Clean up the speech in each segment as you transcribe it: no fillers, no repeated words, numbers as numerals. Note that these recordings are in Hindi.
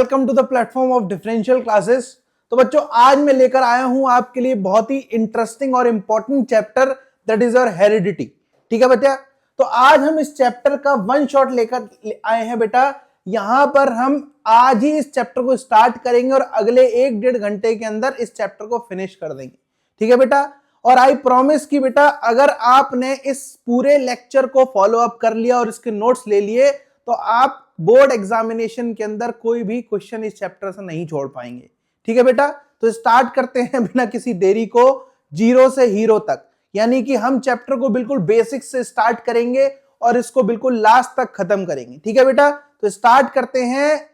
Welcome to the platform of differential classes. तो बच्चों, आज मैं लेकर आया हूं आपके लिए बहुत ही इंटरेस्टिंग और important chapter, that is your heredity. ठीक है बेटा, तो आज हम इस चैप्टर का वन शॉट लेकर आए हैं बेटा। यहां पर हम आज ही इस चैप्टर को स्टार्ट करेंगे और अगले 1-1.5 घंटे के अंदर इस चैप्टर को फिनिश कर देंगे। ठीक है बेटा, और आई प्रॉमिस कि बेटा अगर आपने इस पूरे लेक्चर को फॉलो अप कर लिया और इसके नोट्स ले लिए तो आप बोर्ड एग्जामिनेशन के अंदर कोई भी क्वेश्चन इस चैप्टर से नहीं छोड़ पाएंगे। ठीक है बेटा, तो स्टार्ट करते हैं बिना किसी देरी को जीरो से हीरो तक, यानी कि हम चैप्टर को बिल्कुल बेसिक से स्टार्ट करेंगे और इसको बिल्कुल लास्ट तक खत्म करेंगे। ठीक है बेटा, तो स्टार्ट करते हैं,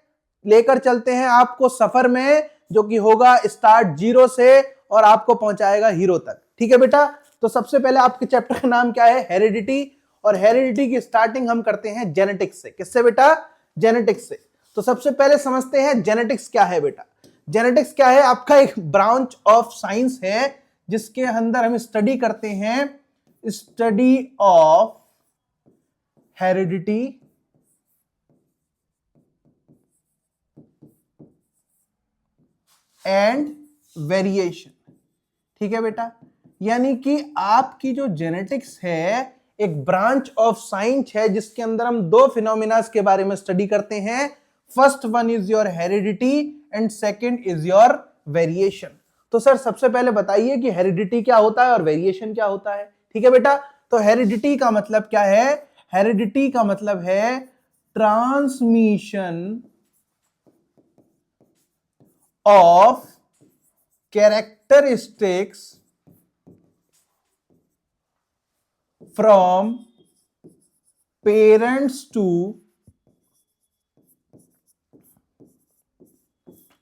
लेकर चलते हैं आपको सफर में जो कि होगा स्टार्ट जीरो से और आपको पहुंचाएगा हीरो तक। ठीक है बेटा, तो सबसे पहले आपके चैप्टर का नाम क्या है? हेरिडिटी। और हेरिडिटी की स्टार्टिंग हम करते हैं जेनेटिक्स से। किससे बेटा? जेनेटिक्स से। तो सबसे पहले समझते हैं जेनेटिक्स क्या है बेटा। जेनेटिक्स क्या है? आपका एक ब्रांच ऑफ साइंस है जिसके अंदर हम स्टडी करते हैं, study of heredity and variation. ठीक है बेटा, यानी कि आपकी जो जेनेटिक्स है एक ब्रांच ऑफ साइंस है जिसके अंदर हम दो फिनोमिनास के बारे में स्टडी करते हैं। First one is your heredity and second is your variation. तो सर सबसे पहले बताइए कि हेरिडिटी क्या होता है और वेरिएशन क्या होता है। ठीक है बेटा, तो हेरिडिटी का मतलब क्या है? हेरिडिटी का मतलब है transmission of characteristics from parents to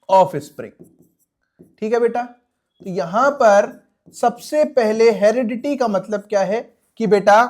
offspring। ठीक है बेटा, तो यहां पर सबसे पहले हेरिडिटी का मतलब क्या है कि बेटा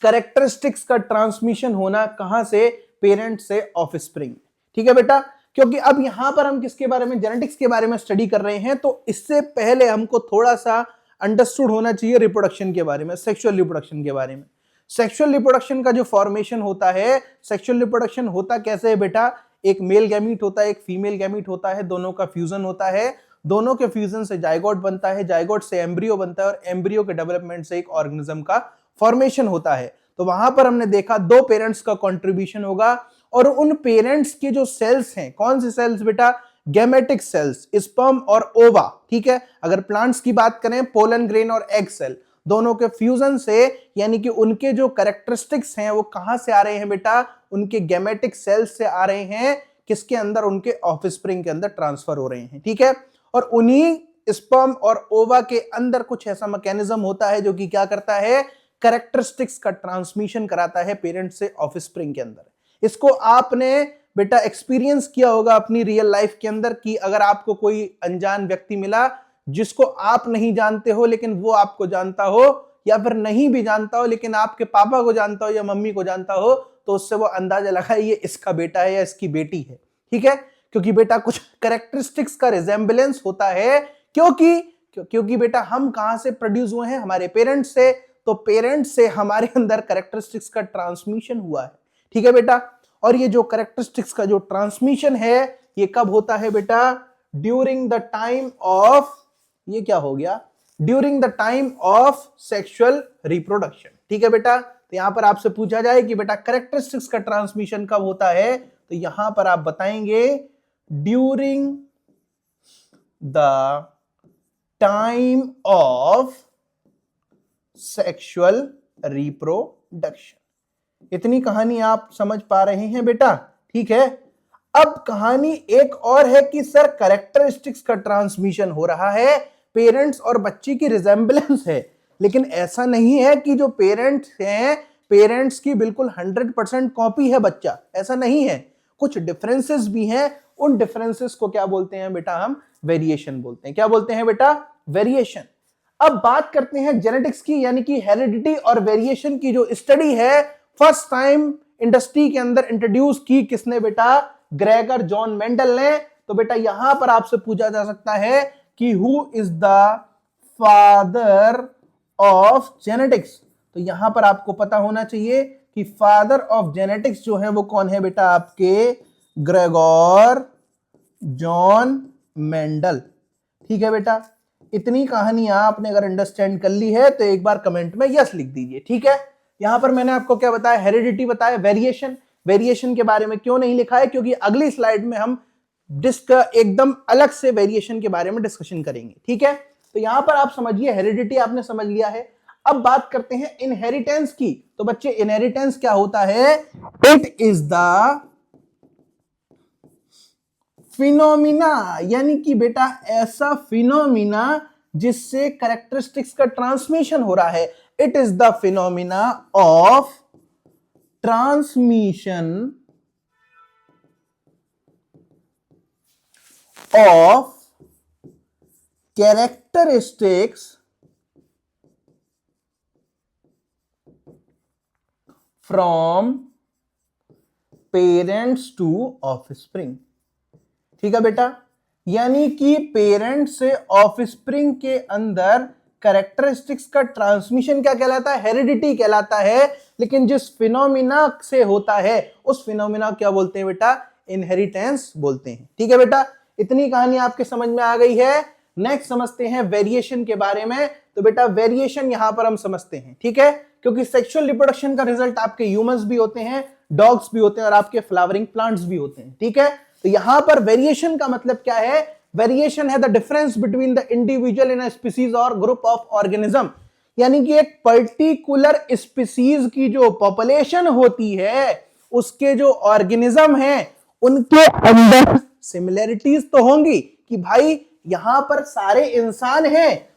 कैरेक्टरिस्टिक्स का ट्रांसमिशन होना कहां से? पेरेंट से ऑफस्प्रिंग। ठीक है बेटा, क्योंकि अब यहां पर हम किसके बारे में? जेनेटिक्स के बारे में स्टडी कर रहे हैं, तो इससे पहले हमको थोड़ा सा अंडरस्टूड होना चाहिए रिप्रोडक्शन के बारे में, सेक्सुअल रिप्रोडक्शन के बारे में। सेक्सुअल रिप्रोडक्शन का जो फॉर्मेशन होता है, सेक्सुअल रिप्रोडक्शन होता कैसे है बेटा? एक मेल गैमीट होता है, एक फीमेल गैमीट होता है, दोनों का फ्यूजन होता है, दोनों के फ्यूजन से जाइगोट बनता है, जाइगोट से एम्ब्रियो बनता है और एम्ब्रियो के डेवलपमेंट से एक ऑर्गेनिज्म का फॉर्मेशन होता है। तो वहां पर हमने देखा दो पेरेंट्स का कंट्रीब्यूशन होगा और उन पेरेंट्स के जो सेल्स हैं, कौन से सेल्स बेटा? गैमेटिक सेल्स, स्पर्म और ओवा। ठीक है, अगर प्लांट्स की बात करें पोलन ग्रेन और एग सेल, दोनों के फ्यूजन से, यानी कि उनके जो कैरेक्टरिस्टिक्स हैं वो कहां से आ रहे हैं बेटा? उनके गैमेटिक सेल्स से आ रहे हैं। किसके अंदर? उनके ऑफस्प्रिंग के अंदर ट्रांसफर हो रहे हैं। ठीक है, और उन्हीं स्पर्म और ओवा के अंदर कुछ ऐसा मैकेनिज्म होता है जो कि क्या करता है? कैरेक्टरिस्टिक्स का ट्रांसमिशन कराता है पेरेंट से ऑफस्प्रिंग के अंदर। इसको आपने बेटा एक्सपीरियंस किया होगा अपनी रियल लाइफ के अंदर कि अगर आपको कोई अनजान व्यक्ति मिला जिसको आप नहीं जानते हो लेकिन वो आपको जानता हो, या फिर नहीं भी जानता हो लेकिन आपके पापा को जानता हो या मम्मी को जानता हो, तो उससे वो अंदाजा लगाए ये इसका बेटा है या इसकी बेटी है। ठीक है, क्योंकि बेटा कुछ कैरेक्टरिस्टिक्स का रिजेम्बलेंस होता है, क्योंकि बेटा हम कहां से प्रोड्यूस हुए हैं? हमारे पेरेंट्स से। तो पेरेंट्स से हमारे अंदर कैरेक्टरिस्टिक्स का ट्रांसमिशन हुआ है। ठीक है बेटा, और ये जो कैरेक्टरिस्टिक्स का जो ट्रांसमिशन है ये कब होता है बेटा? ड्यूरिंग द टाइम ऑफ, ये क्या हो गया? During the time of sexual reproduction. ठीक है बेटा, तो यहां पर आपसे पूछा जाए कि बेटा कैरेक्टरिस्टिक्स का ट्रांसमिशन कब होता है, तो यहां पर आप बताएंगे during the time of sexual reproduction. इतनी कहानी आप समझ पा रहे हैं बेटा? ठीक है, अब कहानी एक और है कि सर कैरेक्टरिस्टिक्स का ट्रांसमिशन हो रहा है, पेरेंट्स और बच्ची की रिजेम्बलेंस है, लेकिन ऐसा नहीं है कि जो पेरेंट्स हैं पेरेंट्स की बिल्कुल 100% कॉपी है बच्चा, ऐसा नहीं है। कुछ डिफरेंसेस भी हैं, उन डिफरेंसेस को क्या बोलते हैं बेटा? हम वेरिएशन बोलते हैं। क्या बोलते हैं बेटा? वेरिएशन। अब बात करते हैं जेनेटिक्स की, यानी कि हेरिडिटी और वेरिएशन की जो स्टडी है फर्स्ट टाइम इंडस्ट्री के अंदर इंट्रोड्यूस की किसने बेटा? ग्रेगर जॉन मेंडल ने। तो बेटा यहां पर आपसे पूछा जा सकता है कि who is the father of genetics. तो यहां पर आपको पता होना चाहिए कि फादर ऑफ जेनेटिक्स जो है वो कौन है बेटा? आपके ग्रेगोर जॉन मेंडल। ठीक है बेटा, इतनी कहानी आपने अगर अंडरस्टैंड कर ली है तो एक बार कमेंट में यस लिख दीजिए। ठीक है, यहां पर मैंने आपको क्या बताया, हेरिडिटी बताया, वेरिएशन, वेरिएशन के बारे में क्यों नहीं लिखा है, क्योंकि अगली स्लाइड में हम एकदम अलग से वेरिएशन के बारे में डिस्कशन करेंगे। ठीक है, तो यहां पर आप समझिए हेरिडिटी आपने समझ लिया है। अब बात करते हैं इनहेरिटेंस की। तो बच्चे इनहेरिटेंस क्या होता है? इट इज द फिनोमिना, यानी कि बेटा ऐसा फिनोमिना जिससे कैरेक्टरिस्टिक्स का ट्रांसमिशन हो रहा है। It is the phenomena of transmission of characteristics from parents to offspring. ठीक है बेटा, यानी कि पेरेंट से ऑफस्प्रिंग के अंदर कैरेक्टरिस्टिक्स का ट्रांसमिशन क्या कहलाता है? हेरिडिटी कहलाता है। लेकिन जिस फिनोमिना से होता है उस फिनोमिना क्या बोलते हैं बेटा? इनहेरिटेंस बोलते हैं। ठीक है बेटा, इतनी कहानी आपके समझ में आ गई है। नेक्स्ट समझते हैं वेरिएशन के बारे में। तो बेटा वेरिएशन यहां पर हम समझते हैं। ठीक है, क्योंकि सेक्सुअल रिप्रोडक्शन का रिजल्ट आपके ह्यूमंस भी होते हैं, डॉग्स भी होते हैं और आपके फ्लावरिंग प्लांट्स भी होते हैं। ठीक है, तो यहां पर वेरिएशन का मतलब क्या है? वेरिएशन है the difference between the individual in a species और ग्रुप ऑफ ऑर्गेनिज्म, यानी कि एक पर्टिकुलर स्पीसीज की जो पॉपुलेशन होती है उसके जो ऑर्गेनिज्म हैं उनके अंदर सिमिलरिटीज तो होंगी कि भाई यहां पर सारे इंसान हैं,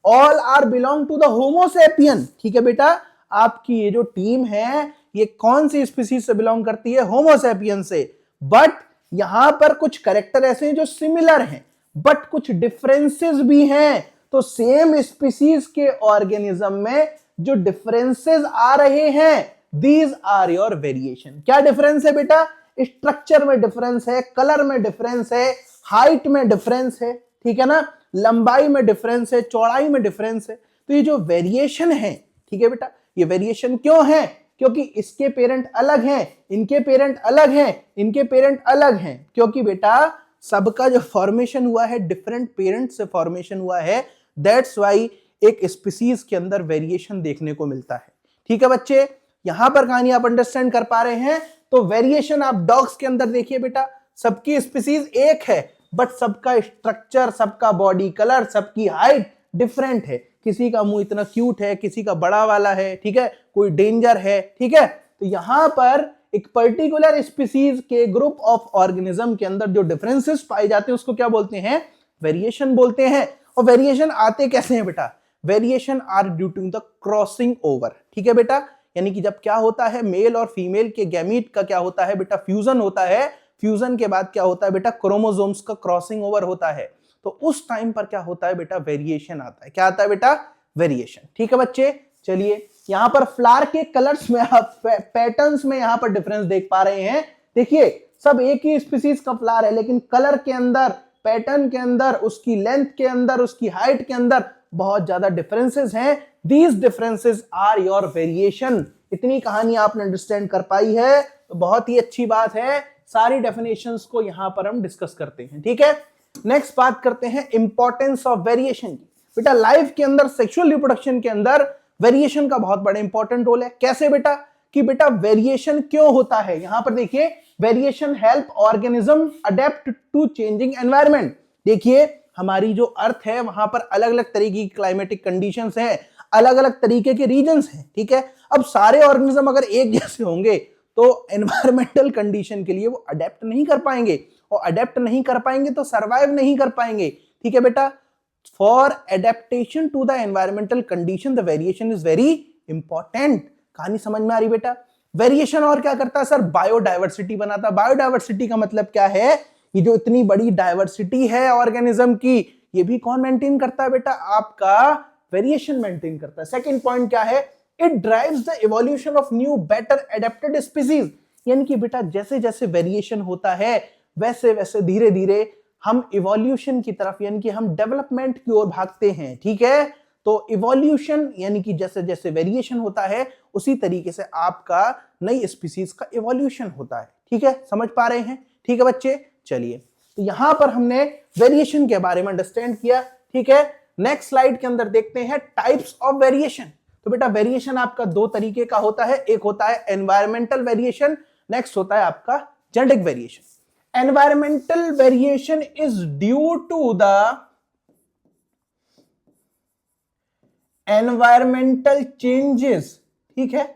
all are belong to the homosapien. ठीक है बेटा, आपकी ये जो टीम है ये कौन सी स्पीसीज से बिलोंग करती है? होमोसेपियन से। बट यहां पर कुछ कैरेक्टर ऐसे हैं जो सिमिलर हैं, बट कुछ डिफरेंसेस भी हैं। तो सेम स्पीसीज के ऑर्गेनिज्म में जो डिफरेंसेस आ रहे हैं, दीज आर योर वेरिएशन। क्या डिफरेंस है बेटा? स्ट्रक्चर में डिफरेंस है, कलर में डिफरेंस है, हाइट में डिफरेंस है, ठीक है ना, लंबाई में डिफरेंस है, चौड़ाई में डिफरेंस है। तो ये जो वेरिएशन है, ठीक है बेटा, ये वेरिएशन क्यों है? क्योंकि इसके पेरेंट अलग हैं, इनके पेरेंट अलग हैं, इनके पेरेंट अलग हैं, क्योंकि बेटा सबका जो फॉर्मेशन हुआ है डिफरेंट पेरेंट से फॉर्मेशन हुआ है। दैट्स वाई एक स्पीसीज के अंदर वेरिएशन देखने को मिलता है। ठीक है बच्चे, यहां पर कहानी आप अंडरस्टैंड कर पा रहे हैं। तो वेरिएशन आप डॉग्स के अंदर देखिए बेटा, सबकी स्पीसीज एक है बट सबका स्ट्रक्चर, सबका बॉडी कलर, सबकी हाइट डिफरेंट है। किसी का मुंह इतना क्यूट है, किसी का बड़ा वाला है, ठीक है, कोई डेंजर है। ठीक है, तो यहां पर एक पर्टिकुलर स्पीसीज के ग्रुप ऑफ ऑर्गेनिज्म के अंदर जो डिफरेंसेस पाए जाते हैं उसको क्या बोलते हैं? वेरिएशन बोलते हैं। और वेरिएशन आते कैसे हैं बेटा? Variation are due to the crossing over. ठीक है बेटा, यानी कि जब क्या होता है, मेल और फीमेल के गैमीट का क्या होता है बेटा? फ्यूजन होता है। फ्यूजन के बाद क्या होता है बेटा? क्रोमोसोम्स का क्रॉसिंग ओवर होता है। तो उस टाइम पर क्या होता है बेटा? वेरिएशन आता है। क्या आता है बेटा? वेरिएशन। ठीक है बच्चे, चलिए यहां पर फ्लावर के कलर्स में आप पैटर्न्स में यहां पर डिफरेंस देख पा रहे हैं। देखिए सब एक ही स्पीसीज का फ्लावर है, लेकिन कलर के अंदर, पैटर्न के अंदर, उसकी लेंथ के अंदर, उसकी हाइट के अंदर बहुत ज्यादा डिफरेंसेस हैं। These differences are your variation. इतनी कहानी आपने अंडरस्टैंड कर पाई है तो बहुत ही अच्छी बात है। सारी डेफिनेशंस को यहां पर हम डिस्कस करते हैं। ठीक है, नेक्स्ट बात करते हैं इंपॉर्टेंस ऑफ वेरिएशन की। बेटा लाइफ के अंदर, सेक्सुअल रिप्रोडक्शन के अंदर वेरिएशन का बहुत बड़ा इंपॉर्टेंट रोल है। कैसे बेटा? कि बेटा वेरिएशन क्यों होता है? यहां पर देखिए, variation help organism adapt to changing environment. देखिए हमारी जो अर्थ है वहां पर अलग अलग तरीके की क्लाइमेटिक कंडीशंस हैं, अलग अलग तरीके के रीजन्स हैं। ठीक है, अब सारे ऑर्गेनिज्म अगर एक जैसे होंगे तो एनवायरमेंटल कंडीशन के लिए वो अडेप्ट नहीं कर पाएंगे, और अडेप्ट नहीं कर पाएंगे तो सर्वाइव नहीं कर पाएंगे। ठीक है बेटा, for adaptation to the environmental condition the variation is very important. कहानी समझ में आ रही बेटा? वेरिएशन और क्या करता है सर? बायोडायवर्सिटी बनाता है। बायोडायवर्सिटी का मतलब क्या है? ये जो इतनी बड़ी डायवर्सिटी है ऑर्गेनिज्म की, ये भी कौन मेंटेन करता है बेटा? आपका वेरिएशन मेंटेन करता है। सेकंड पॉइंट क्या है? It drives the evolution of new better adapted species. यानी कि बेटा जैसे जैसे वेरिएशन होता है वैसे वैसे धीरे धीरे हम इवोल्यूशन की तरफ, यानी कि हम डेवलपमेंट की ओर भागते हैं। ठीक है, तो इवोल्यूशन यानी कि जैसे जैसे वेरिएशन होता है उसी तरीके से आपका नई स्पीसीज का इवोल्यूशन होता है। ठीक है, समझ पा रहे हैं? ठीक है बच्चे, चलिए तो यहां पर हमने वेरिएशन के बारे में अंडरस्टैंड किया। ठीक है, नेक्स्ट स्लाइड के अंदर देखते हैं टाइप्स ऑफ वेरिएशन। तो बेटा वेरिएशन आपका दो तरीके का होता है, एक होता है एनवायरमेंटल वेरिएशन, नेक्स्ट होता है आपका genetic variation. Environmental variation is due to the environmental changes. ठीक है,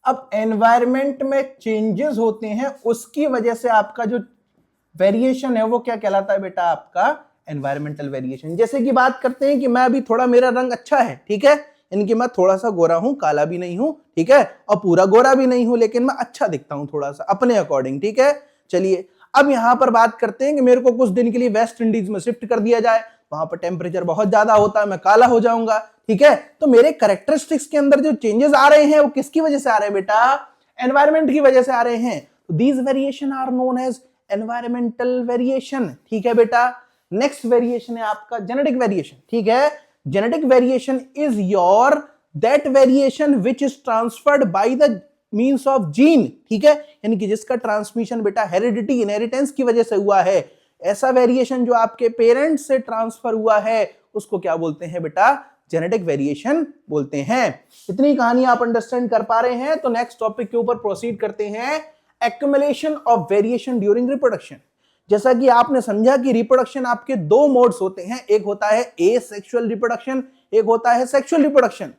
अब एनवायरमेंट में चेंजेस होते हैं, उसकी वजह से आपका जो वेरिएशन है वो क्या कहलाता है बेटा, आपका एनवायरमेंटल वेरिएशन। जैसे कि बात करते हैं कि मैं अभी थोड़ा, मेरा रंग अच्छा है, ठीक है, यानी कि मैं थोड़ा सा गोरा हूं, काला भी नहीं हूं, ठीक है, और पूरा गोरा भी नहीं हूं, लेकिन मैं अच्छा दिखता हूं थोड़ा सा अपने अकॉर्डिंग। ठीक है, चलिए अब यहां पर बात करते हैं कि मेरे को कुछ दिन के लिए वेस्ट इंडीज में शिफ्ट कर दिया जाए, वहां पर टेम्परेचर बहुत ज्यादा होता है, मैं काला हो जाऊंगा। ठीक है, तो मेरे कैरेक्टरिस्टिक्स के अंदर जो चेंजेस आ रहे हैं वो किसकी वजह से आ रहे हैं बेटा, एनवायरमेंट की वजह से आ रहे हैं। These variation are known as environmental variation. ठीक है बेटा, नेक्स्ट वेरिएशन है आपका जेनेटिक वेरिएशन। ठीक है, genetic variation is your that variation which is transferred by the means of gene. ठीक है, यानी कि जिसका ट्रांसमिशन बेटा हेरिडिटी, इनहेरिटेंस की वजह से हुआ है। ऐसा वेरिएशन जो आपके पेरेंट्स से ट्रांसफर हुआ है उसको क्या बोलते हैं बेटा, जेनेटिक वेरिएशन बोलते हैं। इतनी कहानी आप अंडरस्टैंड कर पा रहे हैं, तो नेक्स्ट टॉपिक के ऊपर प्रोसीड करते हैं, accumulation of variation during reproduction. जैसा कि आपने समझा कि रिप्रोडक्शन आपके दो मोड्स होते हैं, एक होता है एसेक्सुअल रिप्रोडक्शन, एक होता है सेक्सुअल रिप्रोडक्शन।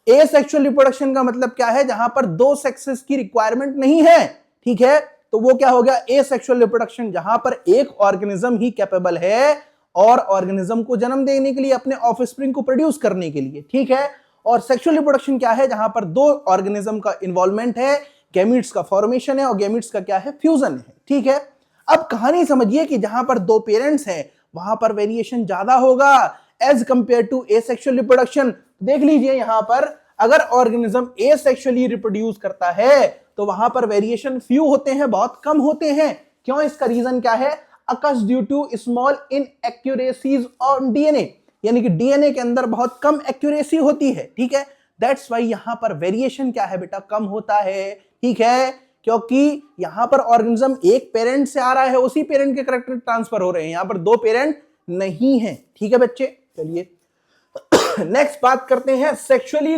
एसेक्सुअल रिप्रोडक्शन का मतलब क्या है, जहां पर दो सेक्सेस की रिक्वायरमेंट नहीं है। ठीक है, तो वो क्या हो गया, एसेक्सुअल रिप्रोडक्शन, जहां पर एक ऑर्गेनिज्म ही कैपेबल है और ऑर्गेनिज्म को जन्म देने के लिए, अपने ऑफस्प्रिंग को प्रोड्यूस करने के लिए। ठीक है, और सेक्सुअल रिप्रोडक्शन क्या है, जहां पर दो ऑर्गेनिज्म का इन्वॉल्वमेंट है, गैमीट्स का फॉर्मेशन है और गैमीट्स का क्या है, फ्यूजन है। ठीक है, अब कहानी समझिए कि जहां पर दो पेरेंट्स हैं वहां पर वेरिएशन ज्यादा होगा as compare to asexual reproduction. देख लीजिए यहां पर अगर ऑर्गेनिज्म एसेक्सुअली रिप्रोड्यूस करता है तो वहां पर वेरिएशन फ्यू होते हैं, बहुत कम होते हैं। क्यों, इसका रीजन क्या है, occurs due to small inaccuracies on DNA, यानी कि डीएनए के अंदर बहुत कम एक्यूरेसी होती है। ठीक है, दैट्स वाई यहां पर वेरिएशन क्या है बेटा, कम होता है। ठीक है, क्योंकि यहां पर ऑर्गेनिज्म एक पेरेंट से आ रहा है, उसी पेरेंट के कैरेक्टर ट्रांसफर हो रहे हैं, यहां पर दो पेरेंट नहीं है। ठीक है बच्चे, चलिए नेक्स्ट बात करते हैं सेक्सुअली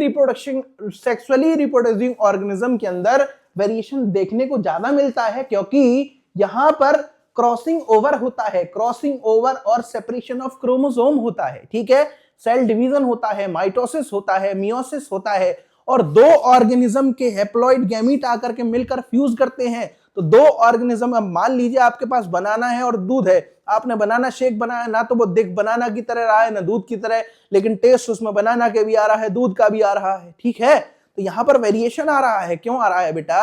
रिप्रोड्यूसिंग ऑर्गेनिज्म के अंदर वेरिएशन देखने को ज्यादा मिलता है, क्योंकि यहां पर क्रॉसिंग ओवर होता है, क्रॉसिंग ओवर और सेपरेशन ऑफ क्रोमोसोम होता है। ठीक है, सेल डिवीजन होता है, माइटोसिस होता है, मियोसिस होता है, और दो ऑर्गेनिज्म के हैप्लॉइड गैमीट आकर के मिलकर फ्यूज करते हैं। तो दो ऑर्गेनिज्म, अब मान लीजिए आपके पास बनाना है और दूध है, आपने बनाना शेक बनाया, ना तो वो दिख बनाना की तरह रहा है ना दूध की तरह, लेकिन टेस्ट उसमें बनाना के भी आ रहा है, दूध का भी आ रहा है। ठीक है, तो यहां पर वेरिएशन आ रहा है। क्यों आ रहा है बेटा,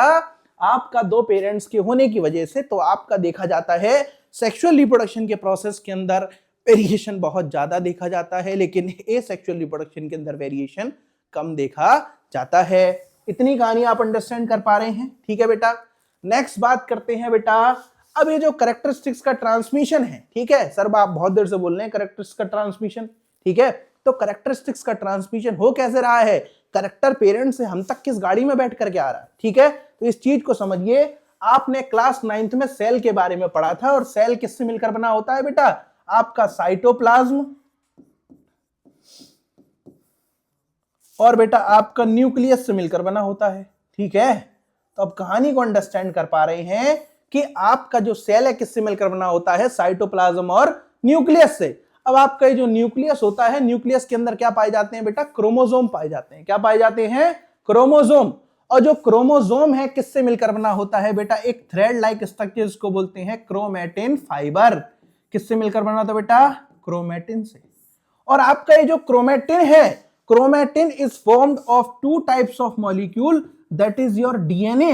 आपका दो पेरेंट्स के होने की वजह से। तो आपका देखा जाता है सेक्सुअल रिप्रोडक्शन के प्रोसेस के अंदर वेरिएशन बहुत ज्यादा देखा जाता है, लेकिन एसेक्सुअल रिप्रोडक्शन के अंदर वेरिएशन कम देखा जाता है। इतनी कहानी आप अंडरस्टैंड कर पा रहे हैं। ठीक है बेटा, नेक्स्ट बात करते हैं बेटा, अब ये जो कैरेक्टरिस्टिक्स का ट्रांसमिशन है, ठीक है सर, आप बहुत देर से बोल रहे हैं कैरेक्टरिस्टिक्स का ट्रांसमिशन। ठीक है, तो कैरेक्टरिस्टिक्स का ट्रांसमिशन हो कैसे रहा है, कैरेक्टर पेरेंट से हम तक किस गाड़ी में बैठ करके आ रहा है। ठीक है, तो इस चीज को समझिए। आपने क्लास 9th में सेल के बारे में पढ़ा था, और सेल किससे मिलकर बना होता है बेटा, आपका साइटोप्लाज्म और बेटा आपका न्यूक्लियस से मिलकर बना होता है। ठीक है, तो अब कहानी को अंडरस्टैंड कर पा रहे हैं कि आपका जो सेल है किससे मिलकर बना होता है, साइटोप्लाज्म और न्यूक्लियस से। अब आपका ये जो न्यूक्लियस होता है, न्यूक्लियस के अंदर क्या पाए जाते हैं बेटा, क्रोमोसोम पाए जाते हैं। क्या पाए जाते हैं, क्रोमोसोम। और जो क्रोमोसोम है किससे मिलकर बना होता है बेटा, एक थ्रेड लाइक स्ट्रक्चर को बोलते हैं क्रोमैटिन फाइबर। किससे मिलकर बना था बेटा, क्रोमैटिन से। और आपका ये जो क्रोमैटिन है, chromatin is formed of two types of molecule, that is your DNA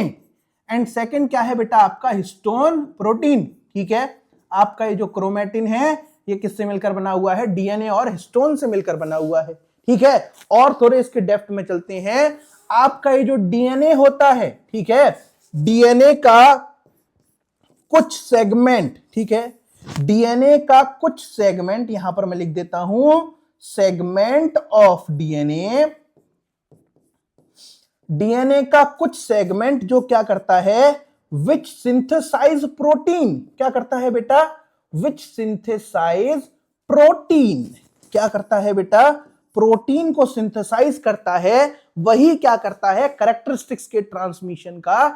and second क्या है बेटा, आपका हिस्टोन प्रोटीन। ठीक है, आपका ये जो क्रोमैटिन है ये किससे मिलकर बना हुआ है, डीएनए और हिस्टोन से मिलकर बना हुआ है। ठीक है, और थोड़े इसके डेप्थ में चलते हैं। आपका ये जो डीएनए होता है, ठीक है, डीएनए का कुछ सेगमेंट, ठीक है, डीएनए का कुछ सेगमेंट, यहां पर मैं लिख देता हूं सेगमेंट ऑफ डीएनए। डीएनए का कुछ सेगमेंट जो क्या करता है, विच सिंथेसाइज प्रोटीन, क्या करता है बेटा, विच सिंथेसाइज प्रोटीन, क्या करता है बेटा, प्रोटीन को सिंथेसाइज करता है, वही क्या करता है, कैरेक्टरिस्टिक्स के ट्रांसमिशन का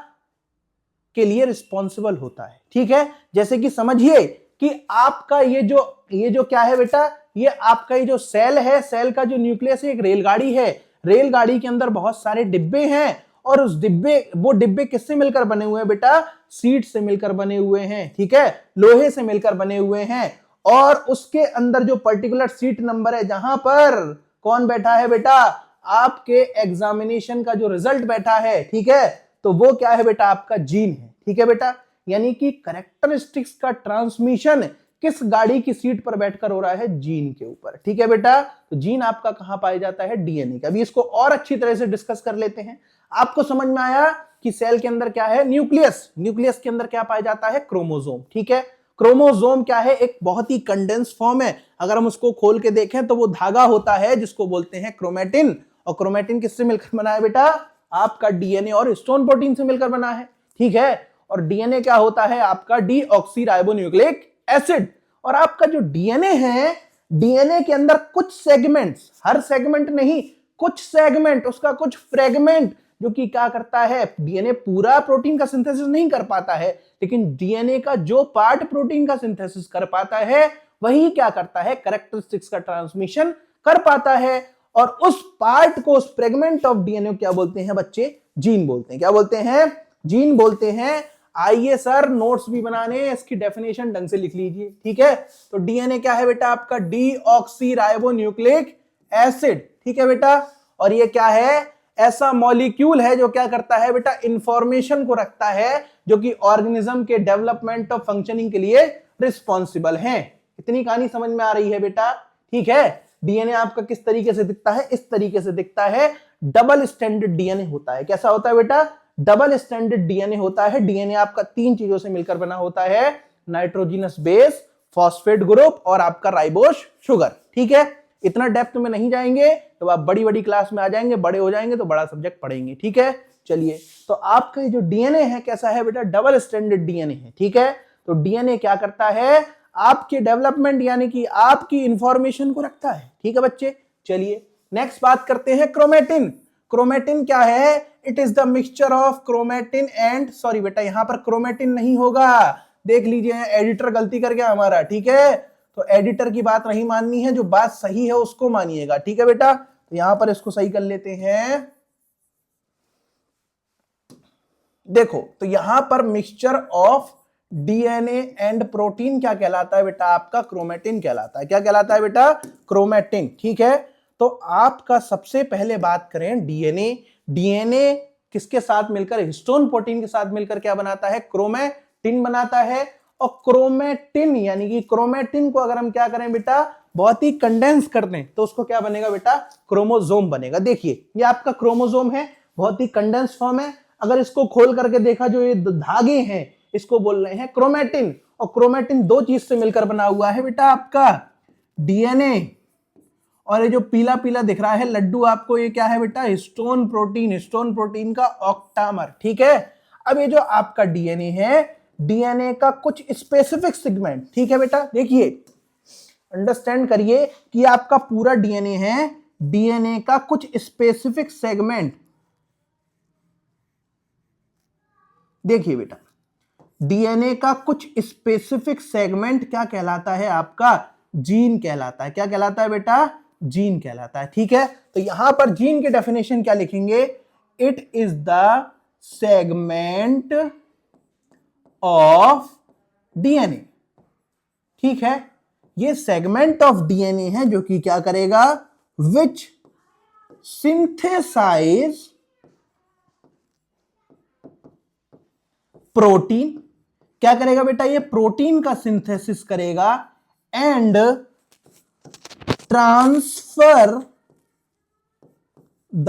के लिए रिस्पॉन्सिबल होता है। ठीक है, जैसे कि समझिए कि आपका ये जो क्या है बेटा, ये आपका ये जो सेल है, सेल का जो न्यूक्लियस है एक रेलगाड़ी है, रेलगाड़ी के अंदर बहुत सारे डिब्बे हैं, और उस वो डिब्बे किससे मिलकर बने हुए हैं बेटा, सीट से मिलकर बने हुए हैं। ठीक है, लोहे से मिलकर बने हुए हैं, और उसके अंदर जो पर्टिकुलर सीट नंबर है जहां पर कौन बैठा है बेटा, आपके एग्जामिनेशन का जो रिजल्ट बैठा है, ठीक है, तो वो क्या है बेटा, आपका जीन है। ठीक है बेटा, यानी कि कैरेक्टरिस्टिक्स का ट्रांसमिशन किस गाड़ी की सीट पर बैठकर हो रहा है, जीन के ऊपर। ठीक है बेटा, तो जीन आपका कहां पाया जाता है, डीएनए का। अभी इसको और अच्छी तरह से डिस्कस कर लेते हैं। आपको समझ में आया कि सेल के अंदर क्या है, न्यूक्लियस, न्यूक्लियस के अंदर क्या पाया जाता है, क्रोमोसोम। ठीक है, क्रोमोसोम क्या है, एक बहुत ही कंडेंस फॉर्म है। अगर हम उसको खोल के देखें तो वो धागा होता है जिसको बोलते हैं क्रोमेटिन, और क्रोमेटिन किससे मिलकर बना है बेटा, आपका डीएनए और हिस्टोन प्रोटीन से मिलकर बना है। ठीक है, और डीएनए क्या होता है, आपका डीऑक्सीराइबोन्यूक्लिक एसिड। और आपका जो डीएनए है, डीएनए के अंदर कुछ सेगमेंट्स, हर सेगमेंट नहीं, कुछ सेगमेंट, उसका कुछ फ्रेगमेंट, जो कि क्या करता है, डीएनए पूरा प्रोटीन का सिंथेसिस नहीं कर पाता है, लेकिन डीएनए का जो पार्ट प्रोटीन का सिंथेसिस कर पाता है, वही क्या करता है, कैरेक्टरिस्टिक्स का ट्रांसमिशन कर पाता है। और उस पार्ट को, उस फ्रेगमेंट ऑफ डीएनए क्या बोलते हैं बच्चे, जीन बोलते हैं। क्या बोलते हैं, जीन बोलते हैं। आइए सर नोट्स भी बनाने, इसकी डेफिनेशन ढंग से लिख लीजिए। ठीक है, तो डीएनए क्या है बेटा, आपका डीऑक्सीराइबोन्यूक्लिक एसिड। ठीक है बेटा, और ये क्या है, ऐसा मॉलिक्यूल है जो क्या करता है बेटा, इंफॉर्मेशन को रखता है, जो कि ऑर्गेनिज्म के डेवलपमेंट और फंक्शनिंग के लिए रिस्पॉन्सिबल है। इतनी कहानी समझ में आ रही है बेटा। ठीक है, डीएनए आपका किस तरीके से दिखता है, इस तरीके से दिखता है, डबल स्टैंडर्ड डीएनए होता है। कैसा होता है बेटा, डबल स्टैंडर्ड डीएनए होता है। डीएनए आपका 3 चीजों से मिलकर बना होता है, नाइट्रोजनस बेस, फॉस्फेट ग्रुप और आपका राइबोस शुगर। ठीक है, इतना डेप्थ में नहीं जाएंगे, तो आप बड़ी बड़ी क्लास में आ जाएंगे, बड़े हो जाएंगे तो बड़ा सब्जेक्ट पढ़ेंगे। ठीक है, चलिए, तो आपका जो डीएनए है कैसा है बेटा, डबल स्टैंडर्ड डीएनए है। ठीक है, तो डीएनए क्या करता है, आपके डेवलपमेंट यानी कि आपकी इंफॉर्मेशन को रखता है। ठीक है बच्चे, चलिए नेक्स्ट बात करते हैं क्रोमेटिन। क्रोमेटिन क्या है, it is the mixture of chromatin and, sorry बेटा यहां पर क्रोमेटिन नहीं होगा, देख लीजिए एडिटर गलती कर गया हमारा। ठीक है, तो एडिटर की बात नहीं माननी है, जो बात सही है उसको मानिएगा। ठीक है बेटा, तो यहां पर इसको सही कर लेते हैं। देखो, तो यहां पर mixture of DNA and protein क्या कहलाता है बेटा, आपका क्रोमेटिन कहलाता है। क्या कहलाता है बेटा, क्रोमेटिन। ठीक है, तो आपका सबसे पहले बात करें डीएनए, डीएनए किसके साथ मिलकर, हिस्टोन प्रोटीन के साथ मिलकर क्या बनाता है, क्रोमेटिन बनाता है। और क्रोमेटिन यानी कि क्रोमेटिन को अगर हम क्या करें बेटा, बहुत ही कंडेंस कर दें, तो उसको क्या बनेगा बेटा, क्रोमोसोम बनेगा। देखिए ये आपका क्रोमोसोम है, बहुत ही कंडेंस फॉर्म है। अगर इसको खोल करके देखा, जो ये धागे हैं, इसको बोल रहे हैं क्रोमेटिन। और क्रोमेटिन 2 चीज से मिलकर बना हुआ है बेटा, आपका डीएनए, और ये जो पीला पीला दिख रहा है लड्डू आपको, ये क्या है बेटा, हिस्टोन प्रोटीन, हिस्टोन प्रोटीन का ऑक्टामर। ठीक है, अब ये जो आपका डीएनए है, डीएनए का कुछ स्पेसिफिक सेगमेंट, ठीक है बेटा, देखिए अंडरस्टैंड करिए कि आपका पूरा डीएनए है, डीएनए का कुछ स्पेसिफिक सेगमेंट, देखिए बेटा डीएनए का कुछ स्पेसिफिक सेगमेंट क्या कहलाता है, आपका जीन कहलाता है। क्या कहलाता है बेटा, जीन कहलाता है। ठीक है, तो यहां पर जीन की डेफिनेशन क्या लिखेंगे, it is the segment of DNA. ठीक है, ये सेगमेंट ऑफ डीएनए है जो कि क्या करेगा, विच सिंथेसाइज प्रोटीन, क्या करेगा बेटा, ये प्रोटीन का सिंथेसिस करेगा, and transfer the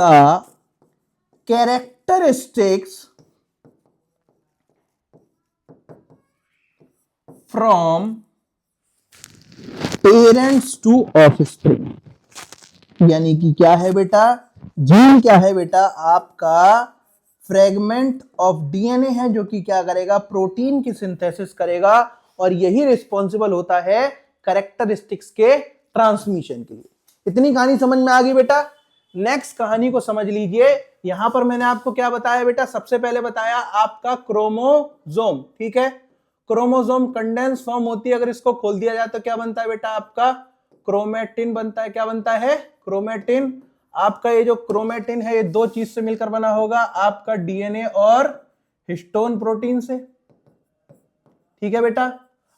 characteristics from parents to offspring. यानी कि क्या है बेटा, जीन क्या है बेटा, आपका फ्रेगमेंट ऑफ डीएनए है जो कि क्या करेगा, प्रोटीन की सिंथेसिस करेगा, और यही रिस्पॉन्सिबल होता है कैरेक्टरिस्टिक्स के ट्रांसमिशन के लिए। इतनी कहानी समझ में आ गई बेटा। नेक्स्ट कहानी को समझ लीजिए। यहां पर मैंने आपको क्या बताया बेटा, सबसे पहले बताया आपका क्रोमोजोम, ठीक है। क्रोमोजोम कंडेंस फॉर्म होती है, अगर इसको खोल दिया जाए तो क्या बनता है बेटा, आपका क्रोमेटिन बनता है। क्या बनता है, क्रोमेटिन। आपका ये जो क्रोमेटिन है ये दो चीज से मिलकर बना होगा, आपका डीएनए और हिस्टोन प्रोटीन से, ठीक है बेटा।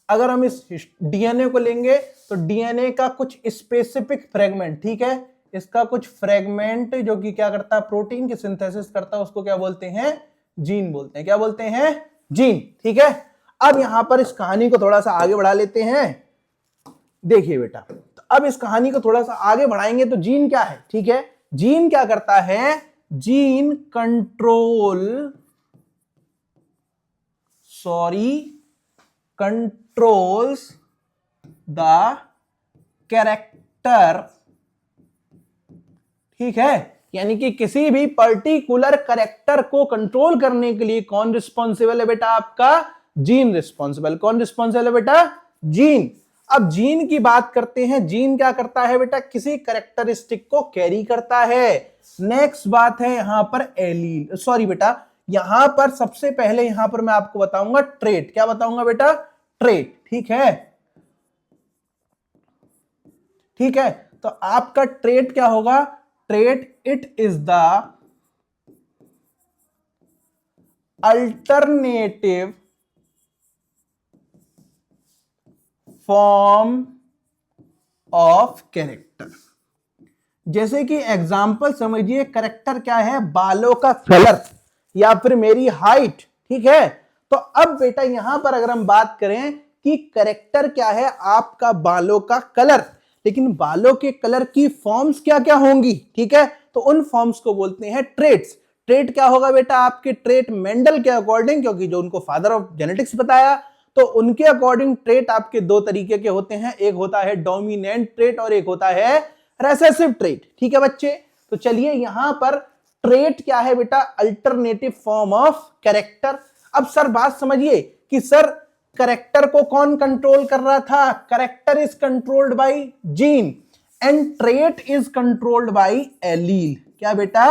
अगर हम इस डीएनए को लेंगे तो डीएनए का कुछ स्पेसिफिक फ्रेगमेंट, ठीक है, इसका कुछ फ्रेगमेंट जो कि क्या करता है, प्रोटीन की सिंथेसिस करता है, उसको क्या बोलते हैं, जीन बोलते हैं। क्या बोलते हैं, जीन, ठीक है। अब यहां पर इस कहानी को थोड़ा सा आगे बढ़ा लेते हैं। देखिए बेटा, तो अब इस कहानी को थोड़ा सा आगे बढ़ाएंगे तो जीन क्या है, ठीक है। जीन क्या करता है, जीन कंट्रोल्स द कैरेक्टर, ठीक है। यानी कि किसी भी पर्टिकुलर कैरेक्टर को कंट्रोल करने के लिए कौन रिस्पॉन्सिबल है बेटा, आपका जीन रिस्पॉन्सिबल। कौन रिस्पॉन्सिबल है बेटा, जीन। अब जीन की बात करते हैं। जीन क्या करता है बेटा, किसी कैरेक्टरिस्टिक को कैरी करता है। नेक्स्ट बात है यहां पर एलील, सॉरी बेटा, यहां पर सबसे पहले यहां पर मैं आपको बताऊंगा ट्रेट। क्या बताऊंगा बेटा, ट्रेट, ठीक है। ठीक है, तो आपका ट्रेट क्या होगा, trait it is the alternative form of character. जैसे कि एग्जाम्पल समझिए, कैरेक्टर क्या है, बालों का कलर या फिर मेरी हाइट, ठीक है। तो अब बेटा यहां पर अगर हम बात करें कि कैरेक्टर क्या है, आपका बालों का कलर, लेकिन बालों के कलर की फॉर्म्स क्या क्या होंगी, ठीक है, तो उन फॉर्म्स को बोलते हैं ट्रेट्स। ट्रेट क्या होगा बेटा, आपके ट्रेट मेंडल के अकॉर्डिंग, क्योंकि जो उनको फादर ऑफ जेनेटिक्स बताया, तो उनके अकॉर्डिंग ट्रेट आपके दो तरीके के होते हैं, एक होता है डोमिनेंट ट्रेट और एक होता है रेसेसिव ट्रेट, ठीक है बच्चे। तो चलिए यहां पर ट्रेट क्या है बेटा, अल्टरनेटिव फॉर्म ऑफ कैरेक्टर। अब सर बात समझिए कि सर कैरेक्टर को कौन कंट्रोल कर रहा था, character is controlled by gene and trait is controlled by allele. क्या बेटा,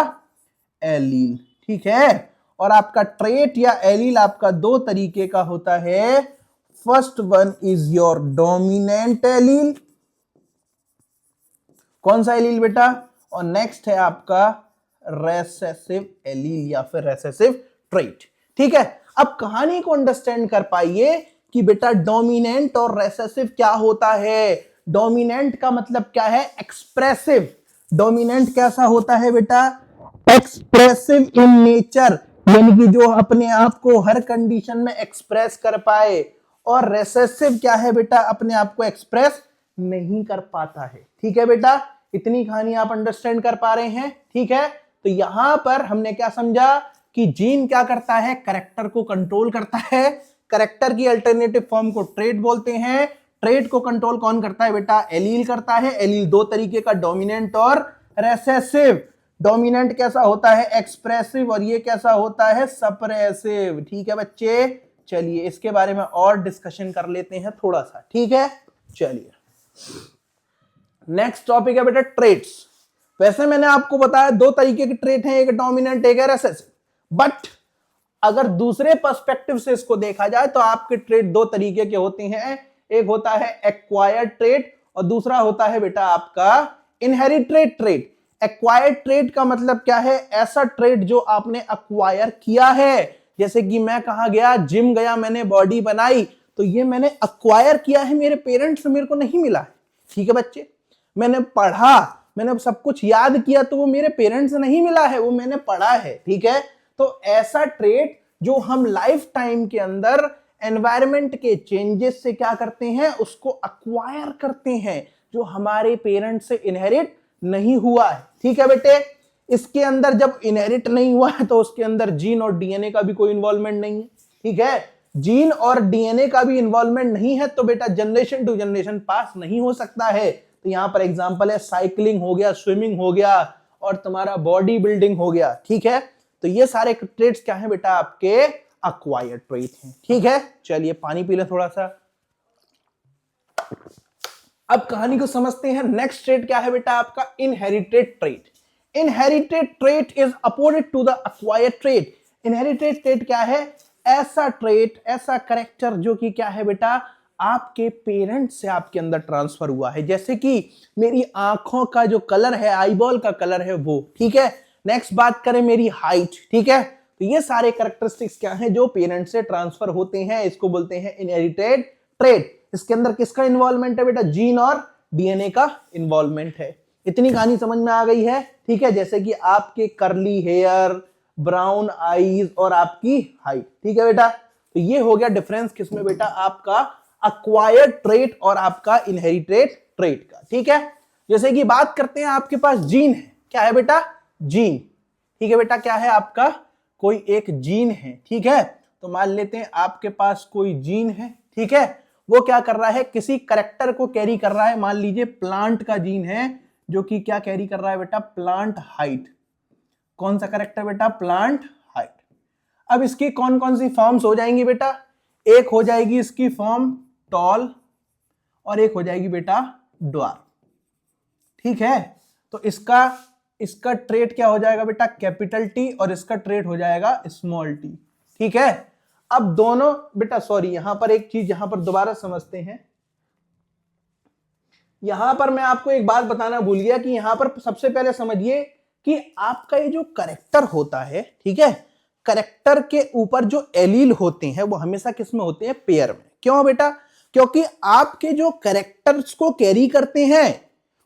एलील, ठीक है। और आपका ट्रेट या एलील आपका दो तरीके का होता है। First one is your dominant allele, कौन सा एलील बेटा, और नेक्स्ट है आपका रेसेसिव एलील या फिर रेसेसिव ट्रेट, ठीक है। अब कहानी को अंडरस्टैंड कर पाइए कि बेटा डोमिनेंट और रेसेसिव क्या होता है। डोमिनेंट का मतलब क्या है, एक्सप्रेसिव। डोमिनेंट कैसा होता है बेटा, एक्सप्रेसिव इन नेचर, यानी कि जो अपने आप को हर कंडीशन में एक्सप्रेस कर पाए। और रेसेसिव क्या है बेटा, अपने आप को एक्सप्रेस नहीं कर पाता है, ठीक है बेटा। इतनी कहानी आप अंडरस्टैंड कर पा रहे हैं, ठीक है। तो यहां पर हमने क्या समझा कि जीन क्या करता है, कैरेक्टर को कंट्रोल करता है। कैरेक्टर की अल्टरनेटिव फॉर्म को ट्रेट बोलते हैं। ट्रेट को कंट्रोल कौन करता है बेटा, एलील करता है। एलील दो तरीके का, डोमिनेंट और रेसेसिव। डोमिनेंट कैसा होता है, एक्सप्रेसिव, और ये कैसा होता है, सप्रेसिव, ठीक है बच्चे। चलिए इसके बारे में और डिस्कशन कर लेते हैं थोड़ा सा, ठीक है। चलिए नेक्स्ट टॉपिक है बेटा ट्रेट्स। वैसे मैंने आपको बताया दो तरीके के ट्रेट हैं, एक डोमिनेंट एक है रेसेसिव, बट अगर दूसरे पर्सपेक्टिव से इसको देखा जाए तो आपके ट्रेट दो तरीके के होते हैं। एक होता है एक्वायर्ड ट्रेट और दूसरा होता है बेटा आपका इनहेरिटेड ट्रेट। एक्वायर्ड ट्रेट का मतलब क्या है, ऐसा ट्रेट जो आपने अक्वायर किया है। जैसे कि मैं कहां गया, जिम गया, मैंने बॉडी बनाई, तो ये मैंने अक्वायर किया है, मेरे पेरेंट्स से मेरे को नहीं मिला है, ठीक है बच्चे। मैंने पढ़ा, मैंने सब कुछ याद किया, तो वो मेरे पेरेंट्स से नहीं मिला है, वो मैंने पढ़ा है, ठीक है। तो ऐसा ट्रेट जो हम लाइफ टाइम के अंदर एनवायरमेंट के चेंजेस से क्या करते हैं, उसको अक्वायर करते हैं, जो हमारे पेरेंट्स से इनहेरिट नहीं हुआ है, ठीक है बेटे। इसके अंदर जब इनहेरिट नहीं हुआ है तो उसके अंदर जीन और डीएनए का भी कोई इन्वॉल्वमेंट नहीं है, ठीक है। जीन और डीएनए का भी इन्वॉल्वमेंट नहीं है तो बेटा जनरेशन टू जनरेशन पास नहीं हो सकता है। तो यहां पर एग्जांपल है साइकिलिंग हो गया, स्विमिंग हो गया और तुम्हारा बॉडी बिल्डिंग हो गया, ठीक है। तो ये सारे ट्रेट्स क्या है बेटा, आपके अक्वायर्ड ट्रेट हैं। ठीक है, चलिए पानी पी ले थोड़ा सा। अब कहानी को समझते हैं। नेक्स्ट ट्रेट क्या है बेटा, आपका inherited trait. Inherited trait is opposite to the acquired trait. Inherited trait क्या है, ऐसा ट्रेट, ऐसा कैरेक्टर जो कि क्या है बेटा, आपके पेरेंट्स से आपके अंदर ट्रांसफर हुआ है। जैसे कि मेरी आंखों का जो कलर है, आईबॉल का कलर है वो। ठीक है, नेक्स्ट बात करें मेरी हाइट। ठीक है, तो ये सारे कैरेक्टरिस्टिक्स क्या हैं जो पेरेंट्स से ट्रांसफर होते हैं, इसको बोलते हैं इनहेरिटेड ट्रेट। इसके अंदर किसका इन्वॉल्वमेंट है बेटा, जीन और डीएनए का इन्वॉल्वमेंट है। इतनी कहानी समझ में आ गई है। ठीक है, जैसे कि आपके कर्ली हेयर, ब्राउन आईज और आपकी हाइट। ठीक है बेटा, तो ये हो गया डिफरेंस किसमें बेटा, आपका अक्वायर्ड ट्रेट और आपका इनहेरिटेड ट्रेट का। ठीक है, जैसे कि बात करते हैं, आपके पास जीन है, क्या है बेटा, जीन। ठीक है बेटा, क्या है आपका, कोई एक जीन है। ठीक है, तो मान लेते हैं आपके पास कोई जीन है। ठीक है, वो क्या कर रहा है, किसी कैरेक्टर को कैरी कर रहा है। मान लीजिए प्लांट का जीन है जो कि क्या कैरी कर रहा है बेटा, प्लांट हाइट। कौन सा कैरेक्टर बेटा, प्लांट हाइट। अब इसकी कौन कौन सी फॉर्म्स हो जाएंगी बेटा, एक हो जाएगी इसकी फॉर्म टॉल और एक हो जाएगी बेटा ड्वार्फ। ठीक है, तो इसका ट्रेट क्या हो जाएगा बेटा, कैपिटल टी, और इसका ट्रेट हो जाएगा स्मॉल टी। ठीक है, अब दोनों बेटा, सॉरी यहां पर एक चीज यहां पर दोबारा समझते हैं। यहां पर मैं आपको एक बात बताना भूल गया कि यहां पर सबसे पहले समझिए कि आपका ये जो करेक्टर होता है, ठीक है, करेक्टर के ऊपर जो एलील होते हैं वो हमेशा किस में होते हैं, पेयर में। क्यों बेटा, क्योंकि आपके जो करेक्टर्स को कैरी करते हैं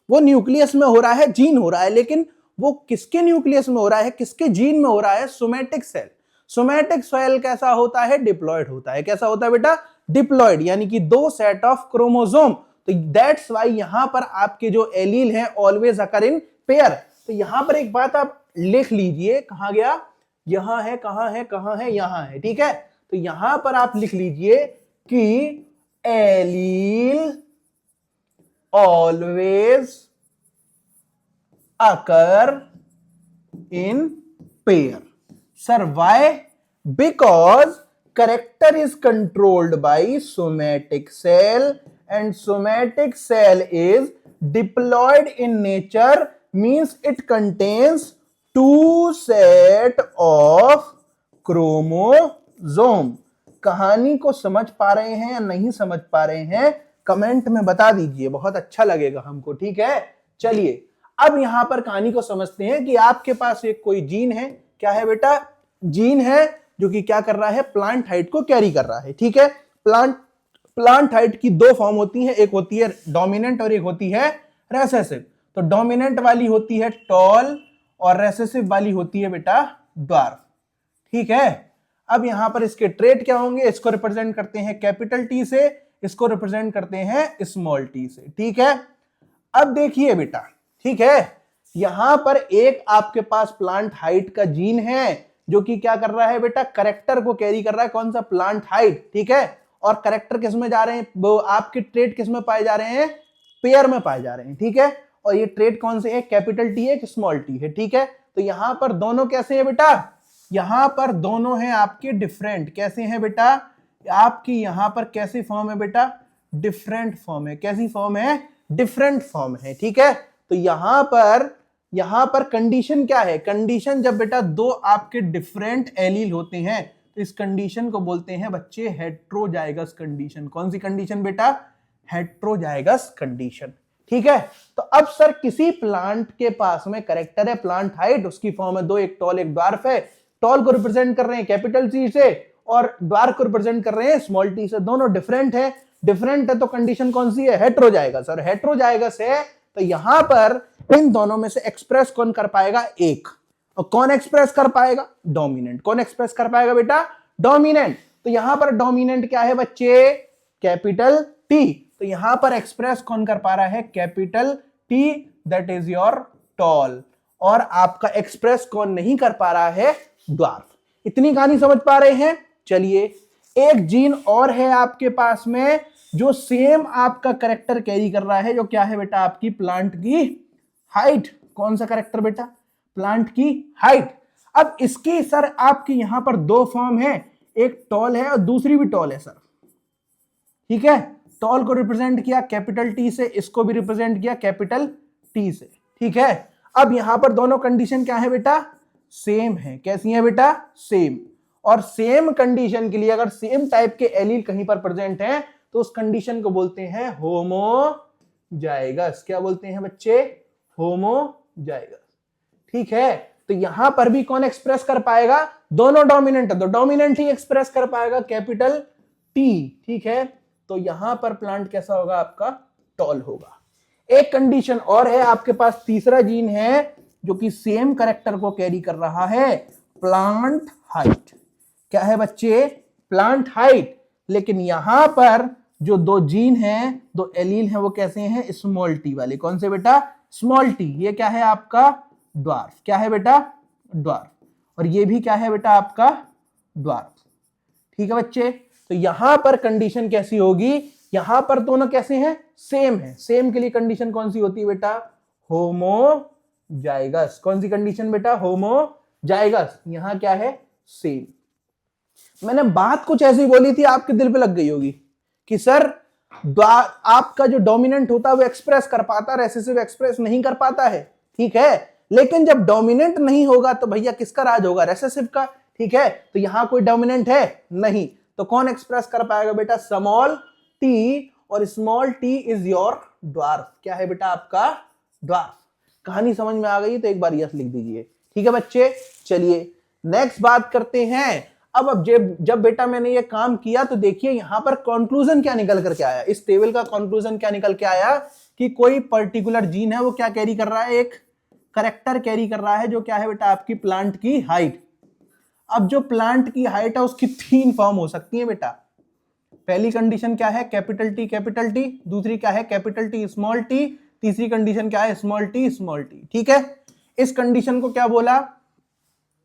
वो न्यूक्लियस में हो रहा है, जीन हो रहा है, लेकिन वो किसके न्यूक्लियस में हो रहा है, किसके जीन में हो रहा है, सोमैटिक सेल। सोमैटिक सेल कैसा होता है, डिप्लॉयड होता है। कैसा होता है बेटा, डिप्लॉयड, यानी कि 2 सेट ऑफ क्रोमोसोम। तो दैट्स वाई यहां पर आपके जो एलील हैं ऑलवेज अकर इन पेयर। तो यहां पर एक बात आप लिख लीजिए, कहां गया, यहां है, कहां है, कहां है, यहां है। ठीक है, तो यहां पर आप लिख लीजिए कि allele always occur in pair. Sir, why? Because character is controlled by somatic cell and somatic cell is diploid in nature, means it contains 2 set of chromosome। कहानी को समझ पा रहे हैं या नहीं समझ पा रहे हैं, कमेंट में बता दीजिए, बहुत अच्छा लगेगा हमको। ठीक है, चलिए अब यहां पर कहानी को समझते हैं कि आपके पास एक कोई जीन है, क्या है बेटा, जीन है जो कि क्या कर रहा है, प्लांट हाइट को कैरी कर रहा है। ठीक है, प्लांट हाइट की 2 फॉर्म होती है, एक होती है डोमिनेंट और एक होती है रेसेसिव। तो डोमिनेंट वाली होती है टॉल और रेसेसिव वाली होती है बेटा ड्वार्फ। ठीक है, अब यहां पर इसके ट्रेट क्या होंगे, इसको रिप्रेजेंट करते हैं कैपिटल टी से, इसको रिप्रेजेंट करते हैं स्मॉल टी से। ठीक है, अब देखिए बेटा, ठीक है, यहां पर एक आपके पास प्लांट हाइट का जीन है जो कि क्या कर रहा है बेटा, करेक्टर को कैरी कर रहा है, कौन सा, प्लांट हाइट। ठीक है, और करेक्टर किस में जा रहे हैं, वो आपके ट्रेट किस में पाए जा रहे हैं, पेयर में पाए जा रहे हैं। ठीक है, और ये ट्रेट कौन से है, कैपिटल टी है, स्मॉल टी है। ठीक है, तो यहां पर दोनों कैसे हैं बेटा, यहां पर दोनों हैं आपके डिफरेंट। कैसे हैं बेटा, आपकी यहां पर कैसी फॉर्म है बेटा, डिफरेंट फॉर्म है। कैसी फॉर्म है, डिफरेंट फॉर्म है। ठीक है, तो यहां पर कंडीशन क्या है, कंडीशन जब बेटा 2 आपके डिफरेंट एलील होते हैं तो इस कंडीशन को बोलते हैं बच्चे हेट्रोजाइगस कंडीशन। कौन सी कंडीशन बेटा, हेट्रोजाइगस कंडीशन। ठीक है, तो अब सर किसी प्लांट के पास में करेक्टर है प्लांट हाइट, उसकी फॉर्म है 2, एक टॉल एक ड्वार्फ है। टॉल को रिप्रेजेंट कर रहे हैं कैपिटल टी से और ड्वार्फ को रिप्रेजेंट कर रहे हैं स्मॉल टी से। दोनों डिफरेंट है, डिफरेंट है तो कंडीशन कौन सी है, हेट्रोजाइगस। और हेट्रोजाइगस है तो यहां पर इन दोनों में से एक्सप्रेस कौन कर पाएगा, एक। और कौन एक्सप्रेस कर पाएगा, डोमिनेंट। कौन एक्सप्रेस कर पाएगा बेटा, डोमिनेंट। तो यहां पर डोमिनेंट क्या है बच्चे, कैपिटल टी। तो यहां पर एक्सप्रेस कौन कर पा रहा है, capital T, that is your tall. और आपका एक्सप्रेस कौन नहीं कर पा रहा है, ड्वार्फ। इतनी कहानी समझ पा रहे हैं। चलिए एक जीन और है आपके पास में जो सेम आपका करेक्टर कैरी कर रहा है, जो क्या है बेटा, आपकी प्लांट की हाइट। कौन सा करेक्टर बेटा, प्लांट की हाइट। अब इसकी सर आपकी यहां पर दो फॉर्म है, एक टॉल है और दूसरी भी टॉल है सर, ठीक है। टॉल को रिप्रेजेंट किया कैपिटल टी से, इसको भी रिप्रेजेंट किया कैपिटल टी से, ठीक है। अब यहां पर दोनों कंडीशन क्या है बेटा, सेम है। कैसी है बेटा, सेम। और सेम कंडीशन के लिए अगर सेम टाइप के एलील कहीं पर प्रेजेंट है तो उस कंडीशन को बोलते हैं होमोजाइगस। क्या बोलते हैं बच्चे, होमोजाइगस, ठीक है। तो यहां पर भी कौन एक्सप्रेस कर पाएगा, दोनों डोमिनेंट है तो डोमिनेंट ही एक्सप्रेस कर पाएगा कैपिटल टी, ठीक है। तो यहां पर प्लांट कैसा होगा आपका, टॉल होगा। एक कंडीशन और है आपके पास, तीसरा जीन है जो कि सेम कैरेक्टर को कैरी कर रहा है, प्लांट हाइट। क्या है बच्चे, प्लांट हाइट। लेकिन यहां पर जो दो जीन हैं, दो एलील हैं, वो कैसे हैं, स्मॉल टी वाले। कौन से बेटा, स्मॉल टी। ये क्या है आपका, ड्वार्फ। क्या है बेटा, ड्वार्फ। और ये भी क्या है बेटा आपका, ड्वार्फ, ठीक है बच्चे। तो यहां पर कंडीशन कैसी होगी, यहां पर दोनों कैसे हैं, सेम है। सेम के लिए कंडीशन कौन सी होती है बेटा, होमोजाइगस। कौन सी कंडीशन बेटा, होमोजाइगस। यहां क्या है, सेम। मैंने बात कुछ ऐसी बोली थी, आपके दिल पे लग गई होगी कि सर आपका जो डोमिनेंट होता है वो एक्सप्रेस कर पाता है, रेसेसिव एक्सप्रेस नहीं कर पाता है, ठीक है। लेकिन जब डोमिनेंट नहीं होगा तो भैया किसका राज होगा, रेसेसिव का, ठीक है। तो यहां कोई डोमिनेंट है नहीं, तो कौन एक्सप्रेस कर पाएगा बेटा, स्मॉल टी। और small T is your dwarf. क्या है बेटा आपका, ड्वार्फ। कहानी समझ में आ गई तो एक बार यस लिख दीजिए, ठीक है बच्चे। चलिए नेक्स्ट बात करते हैं। अब जब बेटा मैंने ये काम किया तो देखिए यहां पर कंक्लूजन क्या निकल करके आया, इस टेबल का कंक्लूजन क्या निकल के आया कि कोई पर्टिकुलर जीन है वो क्या कैरी कर रहा है, एक करेक्टर कैरी कर रहा है, जो क्या है बेटा आपकी प्लांट की हाइट। अब जो प्लांट की हाइट है उसकी तीन फॉर्म हो सकती है बेटा। पहली कंडीशन क्या है, कैपिटल टी कैपिटल टी। दूसरी क्या है, कैपिटल टी स्मॉल टी। तीसरी कंडीशन क्या है, स्मॉल टी स्मॉल टी, ठीक है। इस कंडीशन को क्या बोला,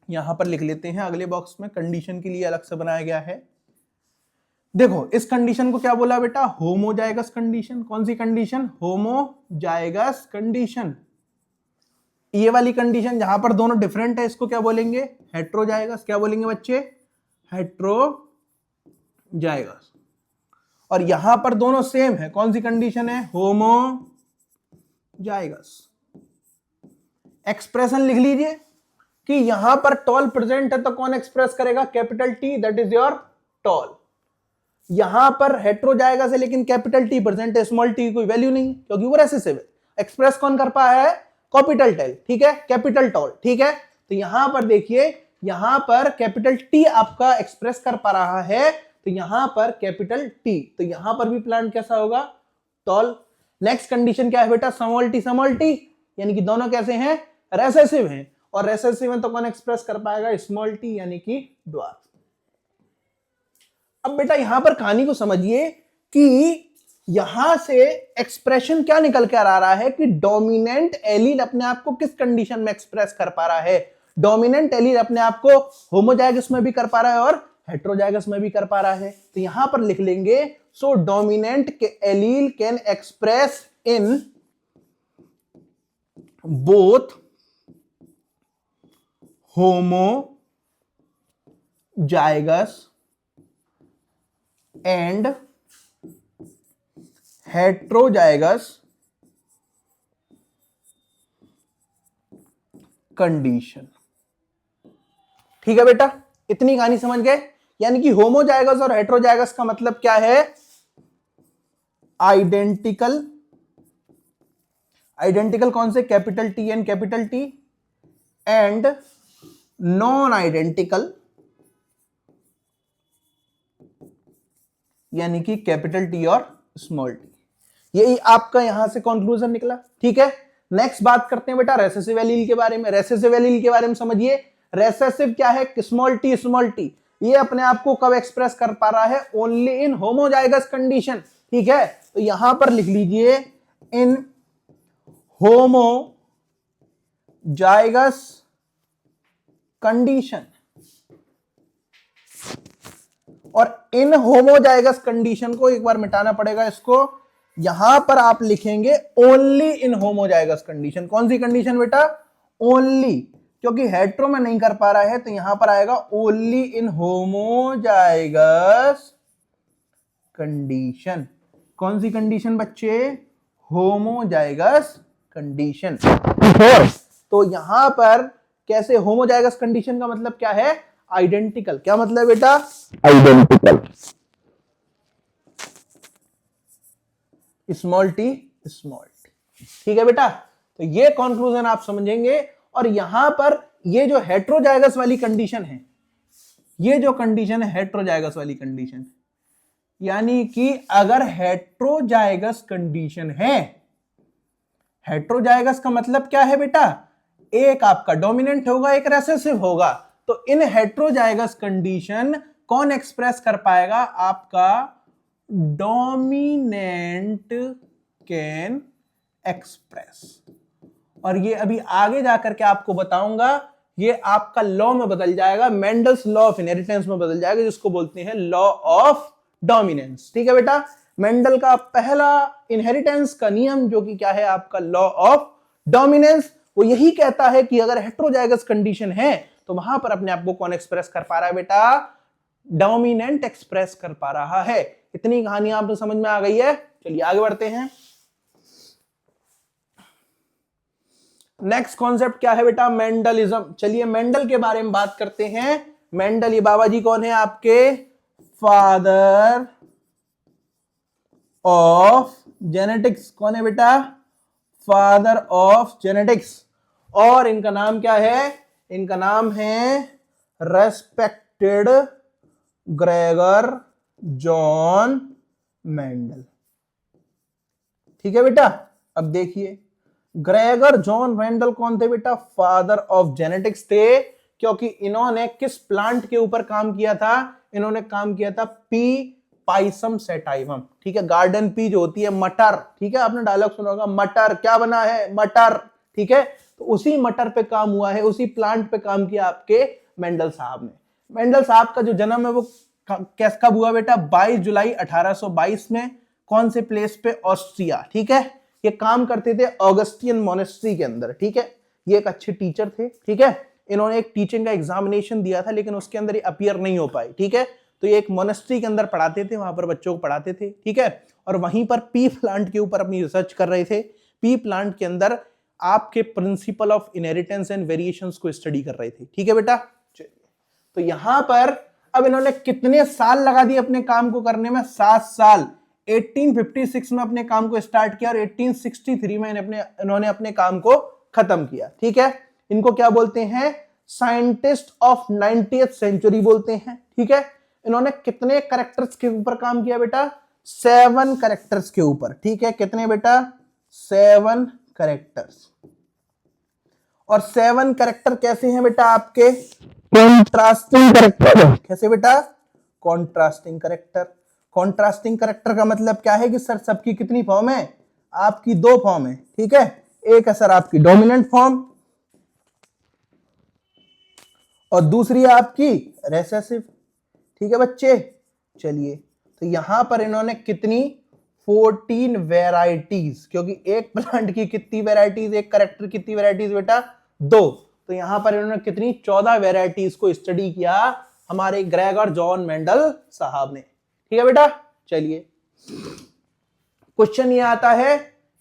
यहां पर लिख लेते हैं अगले बॉक्स में, कंडीशन के लिए अलग से बनाया गया है। देखो इस कंडीशन को क्या बोला बेटा, होमोजाइगस कंडीशन। कौन सी कंडीशन, होमोजाइगस कंडीशन। ये वाली कंडीशन जहां पर दोनों डिफरेंट है इसको क्या बोलेंगे, हेट्रोजाइगस। क्या बोलेंगे बच्चे, हेट्रोजाइगस। और यहां पर दोनों सेम है, कौन सी कंडीशन है, होमोजाइगस। एक्सप्रेशन लिख लीजिए कि यहां पर टॉल प्रेजेंट है तो कौन एक्सप्रेस करेगा, capital T, that is your tall. यहां पर हेट्रोजाइगस है लेकिन कैपिटल टी प्रेजेंट है, स्मॉल टी कोई वैल्यू नहीं क्योंकि वो रेसेसिव है। एक्सप्रेस कौन कर पाया है, कैपिटल टेल, ठीक है, कैपिटल टॉल, ठीक है। तो यहां पर देखिए, यहां पर कैपिटल टी आपका एक्सप्रेस कर पा रहा है, तो यहां पर कैपिटल टी, तो यहां पर भी प्लांट कैसा होगा, टॉल। नेक्स्ट कंडीशन क्या है बेटा, स्मॉल टी, यानी कि दोनों कैसे हैं, रेसेसिव हैं। और रेसेसिव में तो कौन एक्सप्रेस कर पाएगा, स्मॉल टी, यानी कि ड्वार्फ। अब बेटा यहां पर कहानी को समझिए कि यहां से एक्सप्रेशन क्या निकल कर आ रहा है कि डोमिनेंट एलील अपने आप को किस कंडीशन में एक्सप्रेस कर पा रहा है, डोमिनेंट एलील अपने आप को होमोजाइगस में भी कर पा रहा है और हेट्रोजाइगस में भी कर पा रहा है। तो यहां पर लिख लेंगे, सो dominant allele can express in both homozygous and heterozygous condition. ठीक है बेटा, इतनी कहानी समझ गए। यानी कि होमोजाइगस और हेट्रोजाइगस का मतलब क्या है, आइडेंटिकल। आइडेंटिकल कौन से, capital T and capital T, and non identical यानी कि कैपिटल टी और स्मॉल टी। यही आपका यहां से कंक्लूजन निकला, ठीक है। नेक्स्ट बात करते हैं बेटा रेसेसिव एलील के बारे में। रेसेसिव एलील के बारे में समझिए, रेसेसिव क्या है, स्मॉल टी, ये अपने आप को कब एक्सप्रेस कर पा रहा है, ओनली इन होमोजाइगस कंडीशन, ठीक है। तो यहां पर लिख लीजिए, इन होमोजाइगस कंडीशन। और इन होमोजाइगस कंडीशन को एक बार मिटाना पड़ेगा इसको, यहां पर आप लिखेंगे ओनली इन होमोजाइगस कंडीशन। कौन सी कंडीशन बेटा, ओनली, क्योंकि हेट्रो में नहीं कर पा रहा है तो यहां पर आएगा ओनली इन होमोजाइगस कंडीशन। कौन सी कंडीशन बच्चे? Homozygous condition. तो यहां पर कैसे होमोजाइगस कंडीशन का मतलब क्या है? आइडेंटिकल। क्या मतलब बेटा? Identical. Small T small T. ठीक है बेटा, तो ये कंक्लूजन आप समझेंगे। और यहां पर ये जो हेट्रोजाइगस वाली कंडीशन है, ये जो कंडीशन है हेट्रोजाइगस वाली कंडीशन, यानी कि अगर हेट्रोजाइगस कंडीशन है, हेट्रोजाइगस का मतलब क्या है बेटा? एक आपका डोमिनेंट होगा, एक रेसेसिव होगा। तो इन हेट्रोजाइगस कंडीशन कौन एक्सप्रेस कर पाएगा? आपका डोमिनेंट कैन एक्सप्रेस। और ये अभी आगे जाकर के आपको बताऊंगा, ये आपका लॉ में बदल जाएगा, मेंडल्स लॉ ऑफ इनहेरिटेंस में बदल जाएगा, जिसको बोलते हैं लॉ ऑफ डोमिनेंस। ठीक है बेटा, मेंडल का पहला इनहेरिटेंस का नियम जो कि क्या है? आपका लॉ ऑफ डोमिनेंस। वो यही कहता है कि अगर हेट्रोजाइगस कंडीशन है तो वहां पर अपने आप को कौन एक्सप्रेस कर पा रहा है बेटा? डोमिनेंट एक्सप्रेस कर पा रहा है। इतनी कहानी आपको समझ में आ गई है? चलिए आगे बढ़ते हैं। नेक्स्ट कॉन्सेप्ट क्या है बेटा? मेंडलिज्म। चलिए मेंडल के बारे में बात करते हैं। मेंडल, ये बाबा जी कौन है आपके? Father of genetics. कौन है बेटा? Father of genetics. और इनका नाम क्या है? इनका नाम है रेस्पेक्टेड ग्रेगर जॉन मेंडल। ठीक है बेटा, अब देखिए ग्रेगर जॉन मेंडल कौन थे बेटा? फादर ऑफ जेनेटिक्स थे। क्योंकि इन्होंने किस प्लांट के ऊपर काम किया था? इन्होंने काम किया था पी पाइसम सेटाइवम। ठीक है, गार्डन पी जो होती है, मटर। ठीक है, आपने डायलॉग सुना होगा, मटर क्या बना है? मटर। ठीक है, तो उसी मटर पे काम हुआ है, उसी प्लांट पे काम किया आपके मेंडल साहब ने। मेंडल साहब का जो जन्म है वो कब हुआ बेटा? 22 जुलाई 1822 में। कौन से प्लेस पे? ऑस्ट्रिया। ठीक है, ये काम करते थे ऑगस्टियन मोनेस्ट्री के अंदर। ठीक है, ये एक अच्छे टीचर थे। ठीक है, इन्होंने एक टीचिंग का एग्जामिनेशन दिया था लेकिन उसके अंदर ये अपीयर नहीं हो पाए। ठीक है, तो ये एक मोनेस्ट्री के अंदर पढ़ाते थे, वहां पर बच्चों को पढ़ाते थे। ठीक है, और वहीं पर पी प्लांट के ऊपर अपनी रिसर्च कर रहे थे। पी प्लांट के अंदर आपके principle of inheritance and variations को स्टडी कर रहे थे। ठीक है बेटा, चलिए तो यहां पर अब इन्होंने कितने साल लगा दिए अपने काम को करने में? 7 साल। 1856 में अपने काम को स्टार्ट किया और 1863 में इन्होंने अपने काम को खत्म किया। ठीक है, इनको क्या बोलते हैं? साइंटिस्ट ऑफ 90th सेंचुरी बोलते हैं। ठीक है, इन्होंने कितने कैरेक्टर्स के ऊपर काम किया बेटा? 7 कैरेक्टर्स के ऊपर। ठीक है, कितने बेटा? 7 कैरेक्टर्स। और 7 कैरेक्टर कैसे हैं बेटा आपके? Contrasting character. कैसे बेटा? Contrasting character. कॉन्ट्रास्टिंग कैरेक्टर का मतलब क्या है कि सर सबकी कितनी फॉर्म है? आपकी 2 फॉर्म है। ठीक है, एक है सर आपकी डोमिनेंट फॉर्म और दूसरी है आपकी रेसेसिव। ठीक है बच्चे, चलिए तो यहां पर इन्होंने कितनी? 14 वेराइटीज। क्योंकि एक प्लांट की कितनी वेराइटीज? एक कैरेक्टर कितनी वेराइटीज बेटा? 2। तो यहां पर इन्होंने कितनी? 14 वेराइटीज को स्टडी किया हमारे ग्रेगर जॉन मेंडल साहब ने। ठीक है बेटा, चलिए क्वेश्चन ये आता है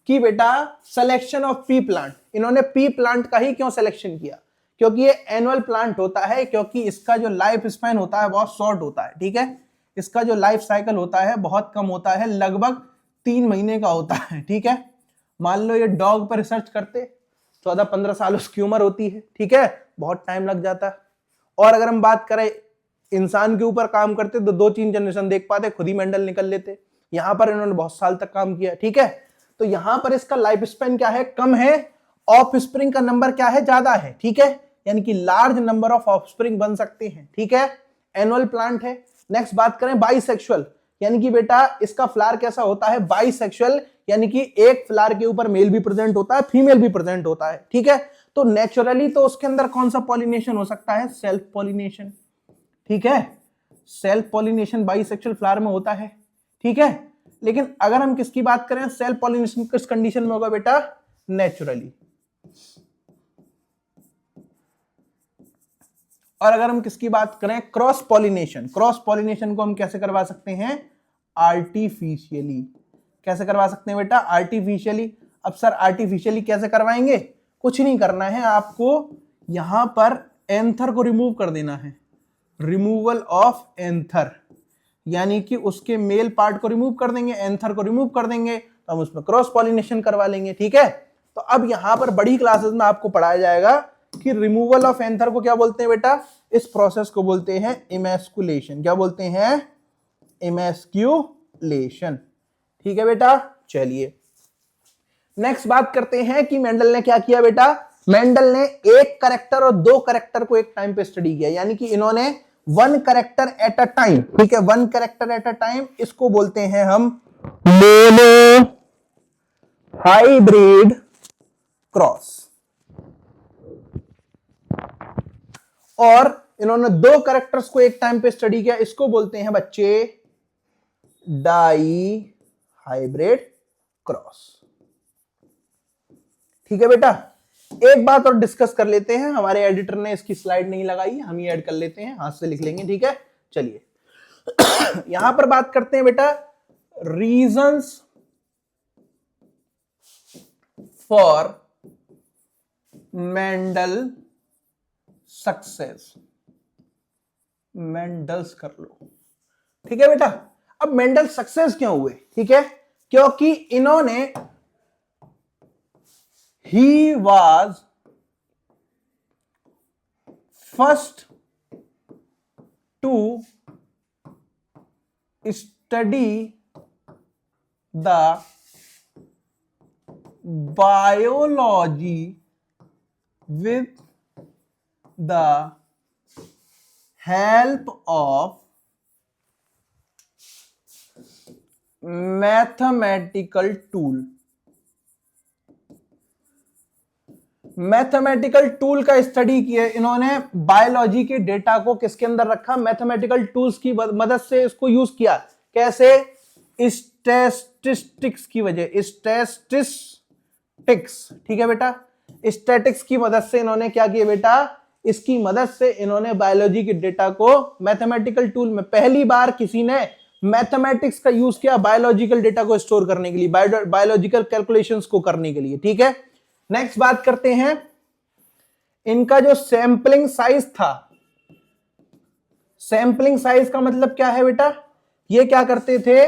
कि बेटा सिलेक्शन ऑफ पी प्लांट, इन्होंने पी प्लांट का ही क्यों सिलेक्शन किया? क्योंकि ये एनुअल प्लांट होता है, क्योंकि इसका जो लाइफ स्पैन होता है बहुत शॉर्ट होता है। ठीक है, इसका जो लाइफ साइकिल होता है बहुत कम होता है, लगभग 3 महीने का होता है। ठीक है, मान लो ये डॉग पर रिसर्च करते 14-15 साल उसकी उम्र होती है। ठीक है, बहुत टाइम लग जाता है। और अगर हम बात करें इंसान के ऊपर काम करते तो 2-3 जनरेशन देख पाते, खुद ही मेंडल निकल लेते। यहां पर इन्होंने बहुत साल तक काम किया। ठीक है, तो यहां पर इसका लाइफ स्पैन क्या है? कम है। ऑफ स्प्रिंग का नंबर क्या है? ज्यादा है। ठीक है, यानी कि लार्ज नंबर ऑफ ऑफस्प्रिंग बन सकते हैं। ठीक है, एनुअल प्लांट है। नेक्स्ट बात करें बाइसेक्सुअल, यानी कि बेटा इसका फ्लावर कैसा होता है? बाइसेक्सुअल, यानी कि एक फ्लावर के ऊपर मेल भी प्रेजेंट होता है, फीमेल भी प्रेजेंट होता है। ठीक है, तो नेचुरली तो उसके अंदर कौन सा पॉलिनेशन हो सकता है? Self pollination. ठीक है, सेल्फ पॉलिनेशन बाइसेक्सुअल फ्लावर में होता है। ठीक है, लेकिन अगर हम किसकी बात करें, सेल्फ पॉलिनेशन किस कंडीशन में होगा बेटा? नेचुरली। और अगर हम किसकी बात करें, क्रॉस पॉलिनेशन, क्रॉस पॉलिनेशन को हम कैसे करवा सकते हैं, आर्टिफिशियली। कैसे करवा सकते हैं बेटा, आर्टिफिशियली। अब सर आर्टिफिशियली कैसे करवाएंगे, कुछ नहीं करना है आपको, यहां पर एंथर को रिमूव कर देना है, रिमूवल ऑफ एंथर, यानी कि उसके मेल पार्ट को रिमूव कर देंगे, एंथर को रिमूव कर देंगे, तो हम उसमें क्रॉस पॉलिनेशन करवा लेंगे। ठीक है, तो अब यहां पर बड़ी क्लासेस में आपको पढ़ाया जाएगा कि रिमूवल ऑफ एंथर को क्या बोलते हैं बेटा, इस प्रोसेस को बोलते हैं इमैस्कुलेशन। क्या बोलते हैं, इमैस्कुलेशन। ठीक है बेटा, चलिए नेक्स्ट बात करते हैं कि मेंडल ने क्या किया बेटा, मेंडल ने एक करेक्टर और दो करेक्टर को एक टाइम पे स्टडी किया, यानी कि इन्होंने one character eight a time, ठीक है, one character eight a time, इसको बोलते हैं हम मोनो हाइब्रिड क्रॉस। और इन्होंने दो करेक्टर्स को एक टाइम पे स्टडी किया, इसको बोलते हैं बच्चे डाई हाइब्रिड क्रॉस। ठीक है बेटा, एक बात और डिस्कस कर लेते हैं, हमारे एडिटर ने इसकी स्लाइड नहीं लगाई, हम ही ऐड कर लेते हैं, हाथ से लिख लेंगे। ठीक है, चलिए यहां पर बात करते हैं बेटा reasons for Mendel success. Mendel's कर लो। ठीक है बेटा, अब मेंडल सक्सेस क्यों हुए, ठीक है, क्योंकि इन्होंने he was first to study the biology with the help of mathematical tool। Mathematical tool का स्टडी किया इन्होंने, बायोलॉजी के डेटा को किसके अंदर रखा, मैथमेटिकल टूल्स की मदद से इसको यूज किया। कैसे, स्टैटिस्टिक्स की वजह, स्टैटिस्टिक्स, ठीक है बेटा, स्टैटिक्स की मदद से इन्होंने क्या किया बेटा, इसकी मदद से इन्होंने बायोलॉजी के डेटा को मैथमेटिकल टूल में, पहली बार किसी ने मैथमेटिक्स का यूज किया बायोलॉजिकल डेटा को स्टोर करने के लिए, बायोलॉजिकल कैलकुलेशंस को करने के लिए। ठीक है, नेक्स्ट बात करते हैं, इनका जो सैंपलिंग साइज था, सैंपलिंग साइज का मतलब क्या है बेटा, ये क्या करते थे,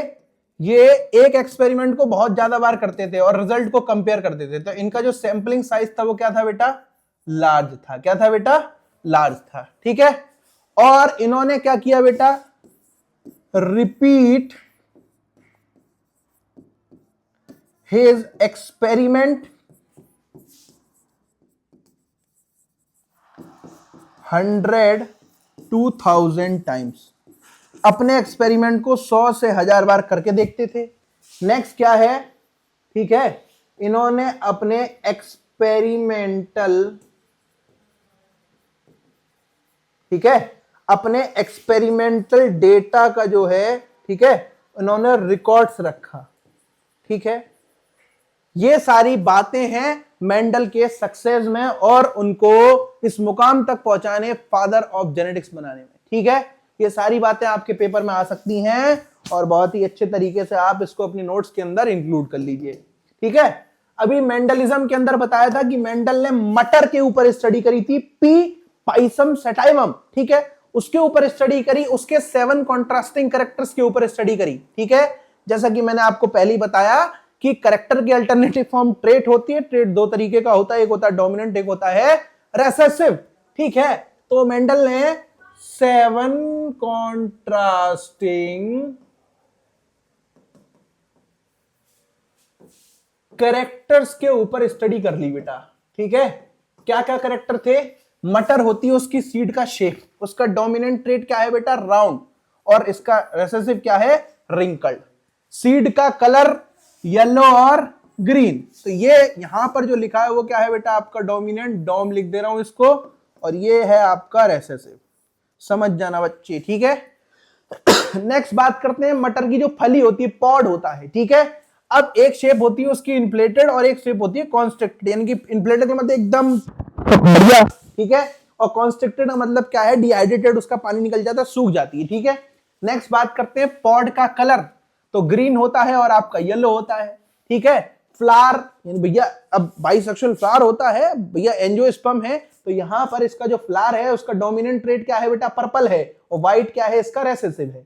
ये एक एक्सपेरिमेंट को बहुत ज्यादा बार करते थे और रिजल्ट को कंपेयर करते थे, तो इनका जो सैंपलिंग साइज था वो क्या था बेटा, लार्ज था। क्या था बेटा, लार्ज था। ठीक है, और इन्होंने क्या किया बेटा, repeat his experiment 100 to 1000 times, अपने एक्सपेरिमेंट को 100 से 1000 बार करके देखते थे। नेक्स्ट क्या है, ठीक है, इन्होंने अपने एक्सपेरिमेंटल, ठीक है, अपने एक्सपेरिमेंटल डेटा का जो है, ठीक है, इन्होंने रिकॉर्ड्स रखा। ठीक है, ये सारी बातें हैं मेंडल के सक्सेस में और उनको इस मुकाम तक पहुंचाने, फादर ऑफ जेनेटिक्स बनाने में। ठीक है, ये सारी बातें आपके पेपर में आ सकती हैं और बहुत ही अच्छे तरीके से आप इसको अपनी नोट्स के अंदर इंक्लूड कर लीजिए। ठीक है, अभी मेंडलिज्म के अंदर बताया था कि मेंडल ने मटर के ऊपर स्टडी करी थी, पी पाइसम सेटाइवम, ठीक है, उसके ऊपर स्टडी करी, उसके 7 कॉन्ट्रास्टिंग कैरेक्टर्स के ऊपर स्टडी करी। ठीक है, जैसा कि मैंने आपको पहले ही बताया कि कैरेक्टर की अल्टरनेटिव फॉर्म ट्रेट होती है, ट्रेट दो तरीके का होता है, एक होता है डोमिनेंट, एक होता है रेसेसिव। ठीक है, तो मेंडल ने 7 कॉन्ट्रास्टिंग कैरेक्टर्स के ऊपर स्टडी कर ली बेटा। ठीक है, क्या क्या कैरेक्टर थे, मटर होती है उसकी सीड का शेप, उसका डोमिनेंट ट्रेट क्या है बेटा, राउंड, और इसका रेसेसिव क्या है, रिंकल्ड। सीड का कलर येलो और ग्रीन, तो ये यहां पर जो लिखा है वो क्या है बेटा, आपका डोमिनेंट, डोम लिख दे रहा हूं इसको, और ये है आपका रेसेसिव, समझ जाना बच्चे। ठीक है, नेक्स्ट बात करते हैं, मटर की जो फली होती है, पॉड होता है। ठीक है, अब एक शेप होती है उसकी इन्फ्लेटेड और एक शेप होती है कॉन्स्ट्रिक्टेड, यानी कि इन्फ्लेटेड का मतलब एकदम बढ़िया, ठीक है, और कॉन्स्ट्रिक्टेड का मतलब क्या है, डिहाइड्रेटेड, उसका पानी निकल जाता है, सूख जाती है। ठीक है, नेक्स्ट बात करते हैं पॉड का कलर, तो ग्रीन होता है और आपका येलो होता है। ठीक है, फ्लावर भैया, अब बाइसेक्सुअल फ्लावर होता है भैया, एंजियोस्पर्म है, तो यहां पर इसका जो फ्लावर है उसका डोमिनेंट ट्रेट क्या है बेटा, पर्पल है, और व्हाइट क्या है, इसका रेसेसिव है।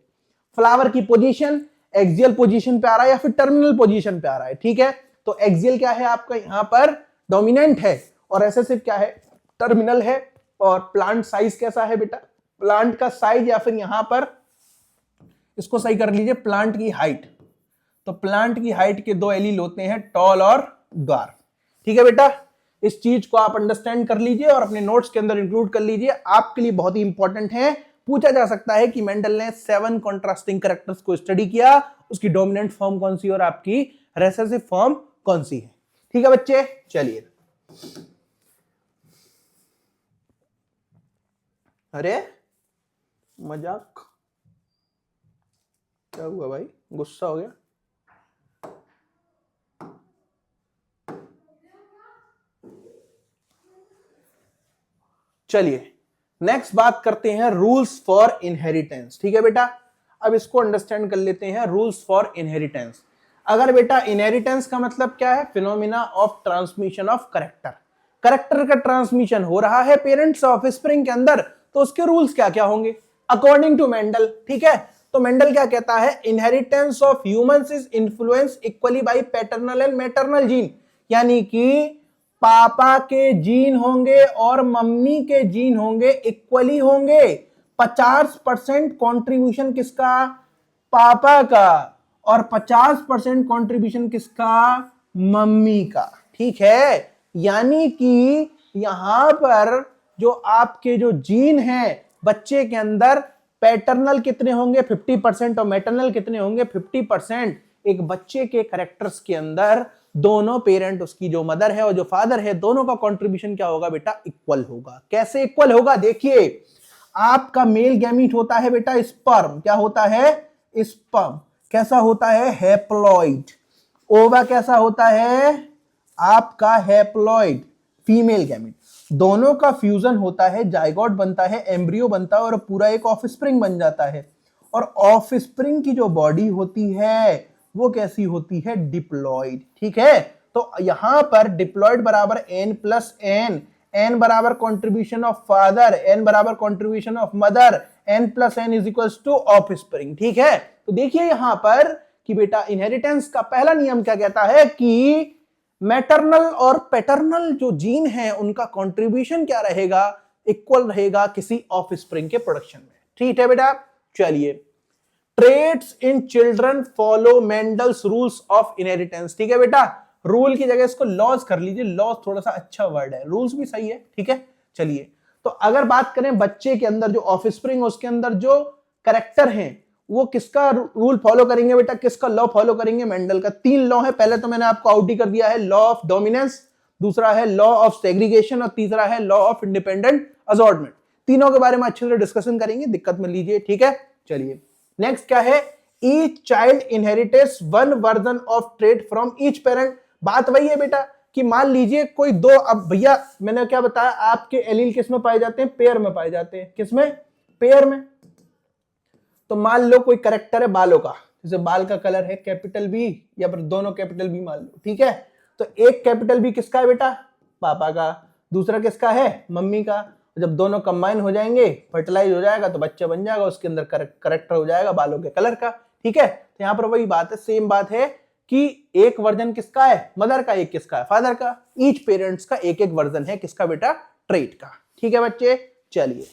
फ्लावर की पोजीशन एक्सियल पोजीशन पे आ रहा है या फिर टर्मिनल पोजीशन पे आ रहा है। ठीक है, तो एक्सियल क्या है आपका यहां पर डोमिनेंट है, और रेसेसिव क्या है, टर्मिनल है। और प्लांट साइज कैसा है बेटा, प्लांट का साइज, या फिर यहां पर इसको सही कर लीजिए, प्लांट की हाइट, तो प्लांट की हाइट के दो एलील होते हैं, टॉल और ड्वार्फ। ठीक है बेटा, इस चीज को आप अंडरस्टैंड कर लीजिए और अपने नोट्स के अंदर इंक्लूड कर लीजिए, आपके लिए बहुत ही इंपॉर्टेंट है। पूछा जा सकता है कि मेंडल ने 7 कॉन्ट्रास्टिंग कैरेक्टर्स को स्टडी किया, उसकी डोमिनेंट फॉर्म कौन सी और आपकी रेसेसिव फॉर्म कौन सी है। ठीक है बच्चे, चलिए। अरे मजाक क्या हुआ भाई, गुस्सा हो गया? चलिए नेक्स्ट बात करते हैं रूल्स फॉर इनहेरिटेंस। ठीक है बेटा, अब इसको अंडरस्टैंड कर लेते हैं, रूल्स फॉर इनहेरिटेंस। अगर बेटा इनहेरिटेंस का मतलब क्या है, phenomena of transmission of character, character का ट्रांसमिशन हो रहा है पेरेंट्स ऑफ स्प्रिंग के अंदर, तो उसके रूल्स क्या क्या होंगे अकॉर्डिंग टू मेंडल। ठीक है, तो मेंडल क्या कहता है, inheritance of humans is influence equally by paternal and maternal gene, यानी कि पापा के जीन होंगे और मम्मी के जीन होंगे, इक्वली होंगे। 50% कॉन्ट्रीब्यूशन किसका, पापा का, और 50% कॉन्ट्रीब्यूशन किसका, मम्मी का। ठीक है, यानी कि यहां पर जो आपके जो जीन हैं बच्चे के अंदर, पैटर्नल कितने होंगे 50% और मैटरनल कितने होंगे 50%। एक बच्चे के कैरेक्टर्स के अंदर दोनों पेरेंट, उसकी जो मदर है और जो फादर है, दोनों का कंट्रीब्यूशन क्या होगा बेटा, इक्वल होगा। कैसे इक्वल होगा, देखिए आपका मेल गैमीट होता है बेटा स्पर्म, क्या होता है, स्पर्म। कैसा होता है, हैप्लॉइड। ओवा कैसा होता है, आपका हैप्लॉइड, फीमेल गैमीट। दोनों का फ्यूजन होता है, जाइगोट बनता है, एम्ब्रियो बनता है और पूरा एक ऑफस्प्रिंग बन जाता है। और ऑफस्प्रिंग की जो बॉडी होती है वो कैसी होती है, डिप्लॉइड। ठीक है, तो यहां पर डिप्लॉइड बराबर n प्लस एन, n बराबर कॉन्ट्रीब्यूशन ऑफ फादर, n बराबर contribution of mother, n plus N is equals to offspring. ठीक है, तो देखिए यहां पर कि बेटा इनहेरिटेंस का पहला नियम क्या कहता है कि मैटरनल और पैटर्नल जो जीन है उनका कंट्रीब्यूशन क्या रहेगा, इक्वल रहेगा किसी ऑफस्प्रिंग के प्रोडक्शन में। ठीक है बेटा, चलिए। Traits in children follow Mendel's rules of inheritance. ठीक है बेटा, रूल की जगह इसको लॉज कर लीजिए, लॉज थोड़ा सा अच्छा वर्ड है, रूल्स भी सही है। ठीक है, चलिए। तो अगर बात करें बच्चे के अंदर जो ऑफस्प्रिंग, उसके अंदर जो कैरेक्टर हैं वो किसका रूल फॉलो करेंगे बेटा, किसका लॉ फॉलो करेंगे, मेंडल का। 3 लॉ है, पहले तो मैंने आपको आउट ही कर दिया है, लॉ ऑफ डोमिनेंस, दूसरा है लॉ ऑफ सेग्रीगेशन और तीसरा है लॉ ऑफ इंडिपेंडेंट असॉर्टमेंट। तीनों के बारे में अच्छे से डिस्कशन करेंगे, दिक्कत में लीजिए। ठीक है, चलिए। नेक्स्ट क्या है, each child inherits 1 version of trait from each parent. बात वही है बेटा कि मान लीजिए कोई दो, अब भैया मैंने क्या बताया, आपके एलील किस में पाए जाते हैं, पेयर में पाए जाते हैं। किसमें, पेयर में। तो मान लो कोई कैरेक्टर है बालों का, जैसे बाल का कलर है कैपिटल बी या फिर दोनों कैपिटल बी मान लो। ठीक है, तो एक कैपिटल बी किसका है बेटा, पापा का, दूसरा किसका है, मम्मी का। जब दोनों कंबाइन हो जाएंगे, फर्टिलाइज हो जाएगा तो बच्चा बन जाएगा, उसके अंदर करेक्टर हो जाएगा बालों के कलर का। ठीक है, तो यहां पर वही बात है, सेम बात है कि एक वर्जन किसका है, मदर का, एक किसका है, फादर का। ईच पेरेंट्स का एक एक वर्जन है किसका बेटा, ट्रेट का। ठीक है बच्चे, चलिए।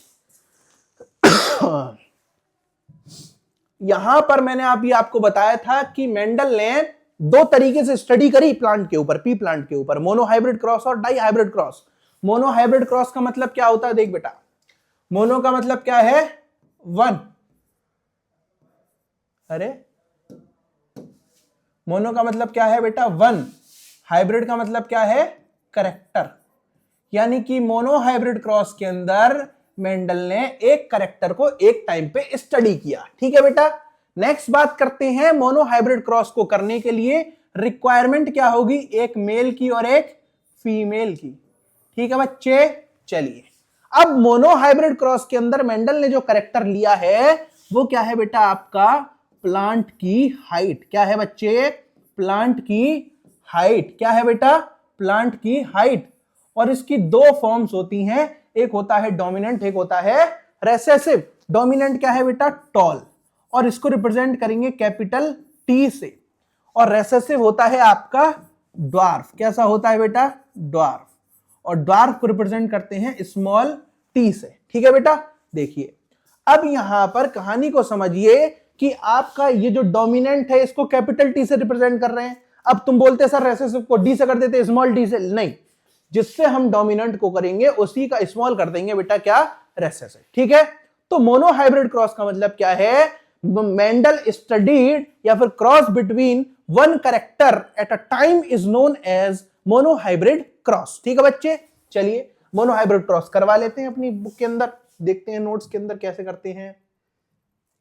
यहां पर मैंने अभी आपको बताया था कि मेंडल ने 2 तरीके से स्टडी करी प्लांट के ऊपर, पी प्लांट के ऊपर, मोनोहाइब्रिड क्रॉस और dihybrid cross. Monohybrid cross का मतलब क्या होता है, देख बेटा, मोनो का मतलब क्या है, 1। अरे मोनो का मतलब क्या है बेटा, 1। हाइब्रिड का मतलब क्या है, करेक्टर। यानी कि मोनोहाइब्रिड क्रॉस के अंदर मेंडल ने एक करेक्टर को एक टाइम पे स्टडी किया। ठीक है बेटा, नेक्स्ट बात करते हैं, मोनोहाइब्रिड क्रॉस को करने के लिए रिक्वायरमेंट क्या होगी, एक मेल की और एक फीमेल की। ठीक है बच्चे, चलिए। अब मोनोहाइब्रिड क्रॉस के अंदर मेंडल ने जो करेक्टर लिया है वो क्या है बेटा, आपका प्लांट की हाइट। क्या है बच्चे, प्लांट की हाइट। क्या है बेटा, प्लांट की हाइट। और इसकी दो फॉर्म्स होती हैं, एक होता है डोमिनेंट, एक होता है रेसेसिव। डोमिनेंट क्या है बेटा, टॉल, और इसको रिप्रेजेंट करेंगे कैपिटल टी से। और रेसेसिव होता है आपका ड्वार्फ। कैसा होता है बेटा, ड्वार्फ। और ड्वार्फ को रिप्रेजेंट करते हैं स्मॉल टी से। ठीक है बेटा, देखिए अब यहां पर कहानी को समझिए कि आपका ये जो डोमिनेंट है इसको कैपिटल टी से रिप्रेजेंट कर रहे हैं। अब तुम बोलते सर रेसेसिव को डी से कर देते, स्मॉल डी से। नहीं, जिससे हम डोमिनेंट को करेंगे उसी का स्मॉल कर देंगे बेटा, क्या, रेसेसिव। ठीक है, तो मोनोहाइब्रिड क्रॉस का मतलब क्या है, मेंडल स्टडीड या फिर cross between one character at a time is known as monohybrid cross. ठीक है बच्चे, चलिए मोनोहाइब्रिड क्रॉस करवा लेते हैं अपनी बुक के अंदर, देखते हैं नोट्स के अंदर कैसे करते हैं।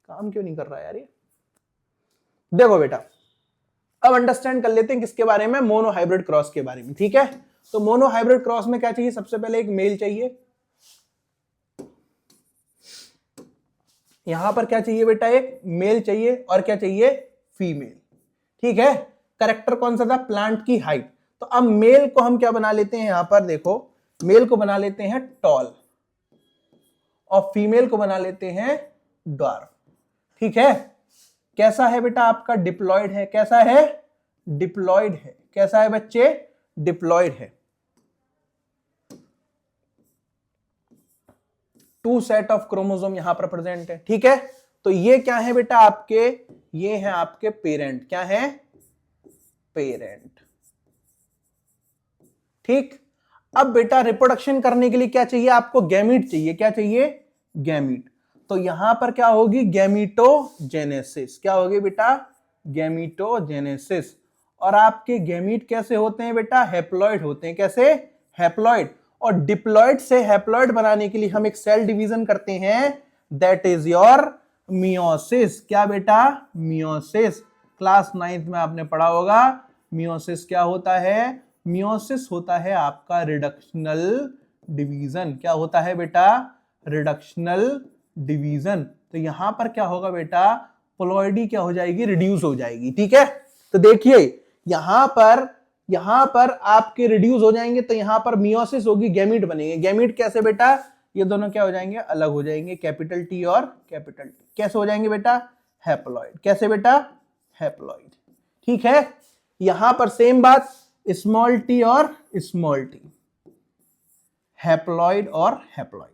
काम क्यों नहीं कर रहा यार ये। देखो बेटा, अब अंडरस्टैंड कर लेते हैं किसके बारे में, मोनोहाइब्रिड क्रॉस के बारे में। ठीक है, तो मोनोहाइब्रिड क्रॉस में क्या चाहिए, सबसे पहले एक मेल चाहिए। यहां पर क्या चाहिए बेटा, एक मेल चाहिए, और क्या चाहिए, फीमेल। ठीक है, करेक्टर कौन सा था, प्लांट की हाइट। तो अब मेल को हम क्या बना लेते हैं, यहां पर देखो, मेल को बना लेते हैं टॉल और फीमेल को बना लेते हैं ड्वार्फ। ठीक है, कैसा है बेटा, आपका डिप्लॉयड है। कैसा है, डिप्लॉयड है। कैसा है बच्चे, डिप्लॉयड है। टू सेट ऑफ क्रोमोसोम यहां पर प्रेजेंट है। ठीक है, तो ये क्या है बेटा, आपके ये है आपके पेरेंट। क्या है, पेरेंट। ठीक, अब बेटा रिप्रोडक्शन करने के लिए क्या चाहिए आपको, गैमीट चाहिए। क्या चाहिए, गैमीट। तो यहां पर क्या होगी, गैमीटोजेनेसिस। क्या होगी बेटा, गैमीटोजेनेसिस। और आपके गैमीट कैसे होते हैं बेटा, हैप्लॉइड होते हैं। कैसे, हैप्लॉइड। और डिप्लॉइड से हैप्लॉइड बनाने के लिए हम एक सेल डिवीजन करते हैं, दैट इज योर मियोसिस। क्या बेटा, मियोसिस। क्लास 9th में आपने पढ़ा होगा मियोसिस क्या होता है, मियोसिस होता है आपका रिडक्शनल डिवीजन। क्या होता है बेटा, रिडक्शनल डिवीजन। तो यहां पर क्या होगा बेटा, प्लॉइडी क्या हो जाएगी, रिड्यूस हो जाएगी। ठीक है, तो देखिए यहां पर आपके रिड्यूस हो जाएंगे, तो यहां पर मियोसिस होगी, गैमीट बनेंगे। गैमीट कैसे बेटा, ये दोनों क्या हो जाएंगे, अलग हो जाएंगे, कैपिटल टी और कैपिटल टी। कैसे हो जाएंगे बेटा, हैप्लॉइड। कैसे बेटा, हैप्लॉइड। ठीक है, यहां पर सेम बात, स्मॉल टी और स्मॉल टी, हैप्लॉइड और हैप्लॉइड।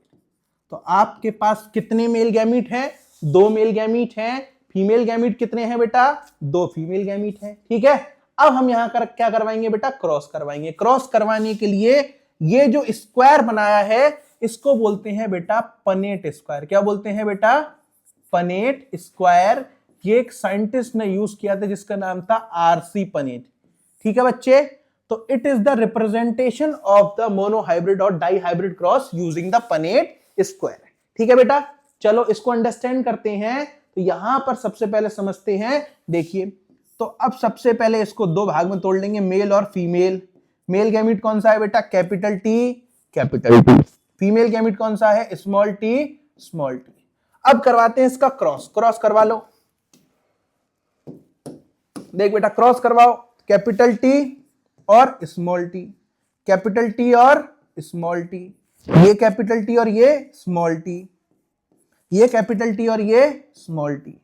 तो आपके पास कितने मेल गैमीट हैं, 2 मेल गैमीट हैं। फीमेल गैमीट कितने हैं बेटा, 2 फीमेल गैमीट हैं। ठीक है, अब हम यहां क्या करवाएंगे बेटा, क्रॉस करवाएंगे। क्रॉस करवाने के लिए ये जो स्क्वायर बनाया है इसको बोलते हैं बेटा पनेट स्क्वायर। क्या बोलते हैं बेटा, पनेट स्क्वायर। ये एक साइंटिस्ट ने यूज किया था जिसका नाम था आरसी पनेट। ठीक है बच्चे, तो it is the representation of the monohybrid और dihybrid cross using the Punnett square. ठीक है बेटा, चलो इसको अंडरस्टैंड करते हैं। तो यहां पर सबसे पहले समझते हैं, देखिए, तो अब सबसे पहले इसको 2 भाग में तोड़ लेंगे, मेल और फीमेल। मेल गैमीट कौन सा है बेटा, capital T, capital T. Female gamete कौन सा है, स्मॉल टी, स्मॉल टी। अब करवाते हैं इसका क्रॉस। क्रॉस करवा लो, देख बेटा, क्रॉस करवाओ, कैपिटल टी और स्मॉल टी, कैपिटल टी और स्मॉल टी, ये कैपिटल टी और ये स्मॉल टी, ये कैपिटल टी और ये स्मॉल टी।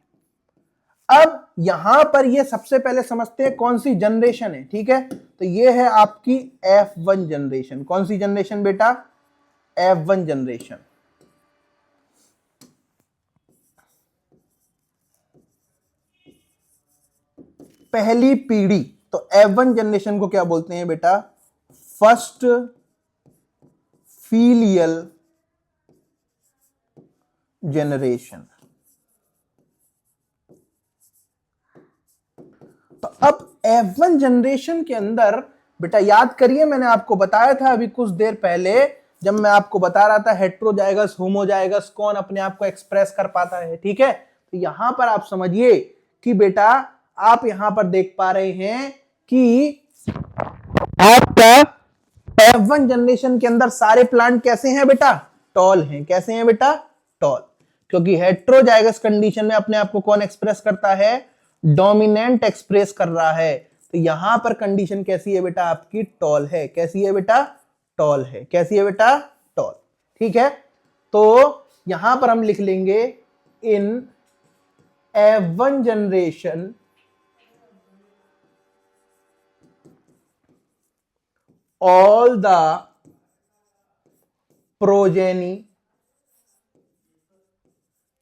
अब यहां पर ये सबसे पहले समझते हैं कौन सी जनरेशन है। ठीक है, तो ये है आपकी F1 जनरेशन। कौन सी जनरेशन बेटा, F1 जनरेशन। पहली पीढ़ी। तो F1 जनरेशन को क्या बोलते हैं बेटा, फर्स्ट फीलियल जनरेशन। तो अब F1 जनरेशन के अंदर बेटा याद करिए, मैंने आपको बताया था अभी कुछ देर पहले जब मैं आपको बता रहा था हेट्रोजाइगस होमोजाइगस कौन अपने आप को एक्सप्रेस कर पाता है। ठीक है, तो यहां पर आप समझिए कि बेटा आप यहां पर देख पा रहे हैं कि आपका F1 जनरेशन के अंदर सारे प्लांट कैसे हैं बेटा, टॉल हैं। कैसे हैं बेटा? टॉल। क्योंकि हेट्रोजाइगस कंडीशन में अपने आप को कौन एक्सप्रेस करता है? डोमिनेंट एक्सप्रेस कर रहा है। तो यहां पर कंडीशन कैसी है बेटा? आपकी टॉल है। कैसी है बेटा? टॉल है। कैसी है बेटा? टॉल। ठीक है, तो यहां पर हम लिख लेंगे इन F1 generation all the progeny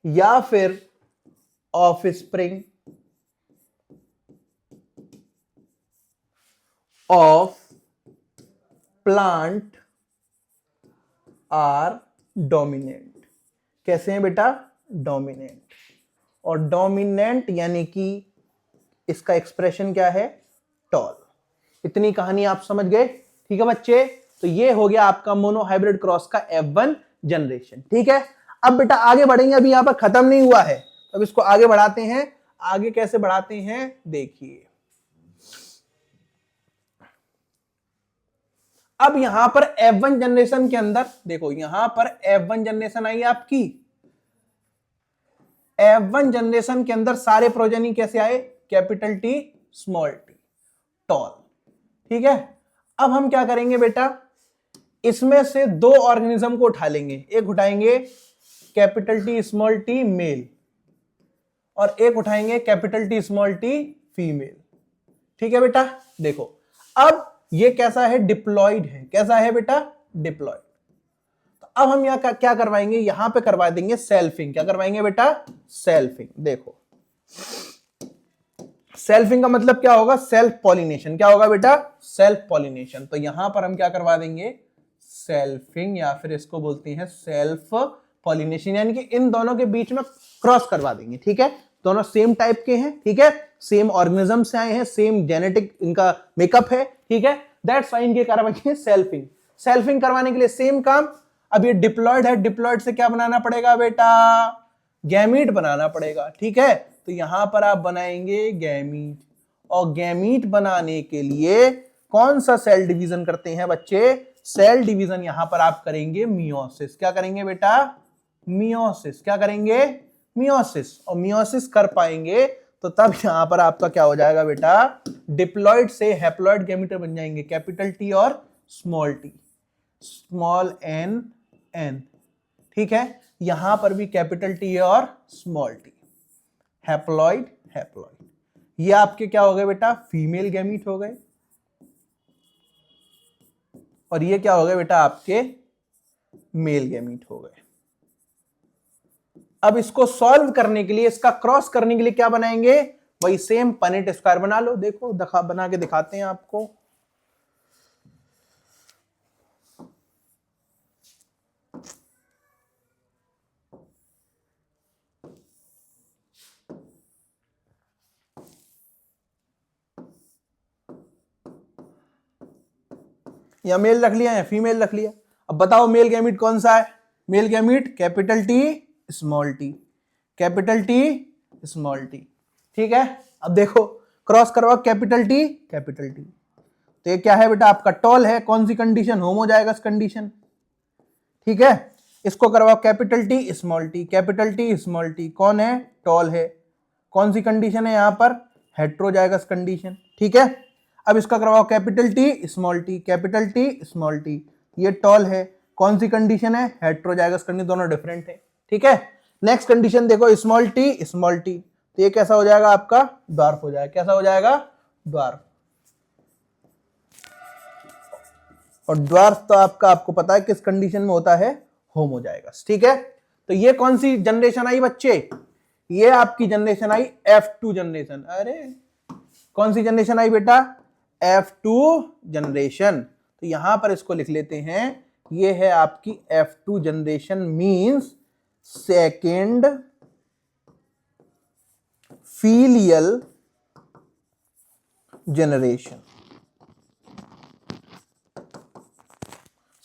या फिर offspring of plant are dominant। कैसे हैं बेटा? डोमिनेंट। और डोमिनेंट यानी कि इसका एक्सप्रेशन क्या है? टॉल। इतनी कहानी आप समझ गए? ठीक है बच्चे, तो ये हो गया आपका मोनो हाइब्रिड क्रॉस का F1 जनरेशन। ठीक है, अब बेटा आगे बढ़ेंगे, अभी यहां पर खत्म नहीं हुआ है, अब इसको आगे बढ़ाते हैं। आगे कैसे बढ़ाते हैं देखिए। अब यहां पर F1 जनरेशन के अंदर देखो, यहां पर F1 जनरेशन आई आपकी। F1 जनरेशन के अंदर सारे प्रोजेनी कैसे आए? Capital T small T, tall. ठीक है, अब हम क्या करेंगे बेटा, इसमें से दो ऑर्गेनिज्म को उठा लेंगे। एक उठाएंगे capital T small T male, और एक उठाएंगे capital T small T female. ठीक है बेटा, देखो अब ये कैसा है? डिप्लॉयड है। कैसा है बेटा? डिप्लॉयड। तो अब हम यहां क्या करवाएंगे? यहां पे करवा देंगे सेल्फिंग। क्या करवाएंगे बेटा? सेल्फिंग। देखो सेल्फिंग का मतलब क्या होगा? Self pollination. क्या होगा बेटा? Self pollination. तो यहां पर हम क्या करवा देंगे? सेल्फिंग, या फिर इसको बोलते हैं सेल्फ पॉलिनेशन, यानी कि इन दोनों के बीच में क्रॉस करवा देंगे। ठीक है, दोनों सेम टाइप के हैं। ठीक है, सेम ऑर्गेनिज्म से आए हैं, सेम जेनेटिक इनका मेकअप है। ठीक है, दैट्स वाई इनके करवाएंगे सेल्फिंग। सेल्फिंग करवाने के लिए सेम काम। अब ये डिप्लॉयड है, डिप्लॉयड से क्या बनाना पड़ेगा बेटा? गैमीट बनाना पड़ेगा। ठीक है, तो यहां पर आप बनाएंगे गैमीट, और गैमीट बनाने के लिए कौन सा सेल डिवीजन करते हैं बच्चे? सेल डिवीजन यहां पर आप करेंगे मियोसिस। क्या करेंगे बेटा? मियोसिस। क्या करेंगे? मियोसिस। और मियोसिस कर पाएंगे तो तब यहां पर आपका क्या हो जाएगा बेटा? डिप्लॉयड से हैप्लॉयड गैमीट बन जाएंगे, कैपिटल टी और small T, small N N. ठीक है, यहां पर भी कैपिटल टी और स्मॉल टी, हैप्लॉयड हैप्लॉयड। ये आपके क्या हो गए बेटा? फीमेल गैमीट हो गए। और ये क्या हो गए बेटा? आपके मेल गैमीट हो गए। अब इसको सॉल्व करने के लिए, इसका क्रॉस करने के लिए क्या बनाएंगे? वही सेम पनेट स्क्वायर बना लो। देखो बना के दिखाते हैं आपको। या मेल रख लिया या फीमेल रख लिया। अब बताओ मेल गैमीट कौन सा है? Male gamete capital T small T, capital T small T. ठीक है, अब देखो क्रॉस करवाओ कैपिटल टी कैपिटल टी। तो ये क्या है बेटा? आपका टॉल है। कौन सी कंडीशन? Homozygous condition. ठीक है, इसको करवाओ capital T small T, capital T small T. कौन है? टॉल है। कौन सी कंडीशन है यहां पर? Heterozygous condition. ठीक है, अब इसका करवाओ capital T small T, capital T small T. ये टॉल है। कौन सी कंडीशन है? हेट्रोजाइगस कंडीशन, दोनों डिफरेंट है। ठीक है, नेक्स्ट कंडीशन देखो, स्मॉल टी स्मॉल टी। तो ये कैसा हो जाएगा? आपका ड्वार्फ हो जाएगा। कैसा हो जाएगा? ड्वार्फ। और ड्वार्फ तो आपको पता है किस कंडीशन में होता है? होमोजाइगस। ठीक है, तो ये कौन सी जनरेशन आई बच्चे? ये आपकी जनरेशन आई F2 जनरेशन। अरे कौन सी जनरेशन आई बेटा? F2 generation. तो यहां पर इसको लिख लेते हैं, ये है आपकी F2 generation, means second filial generation.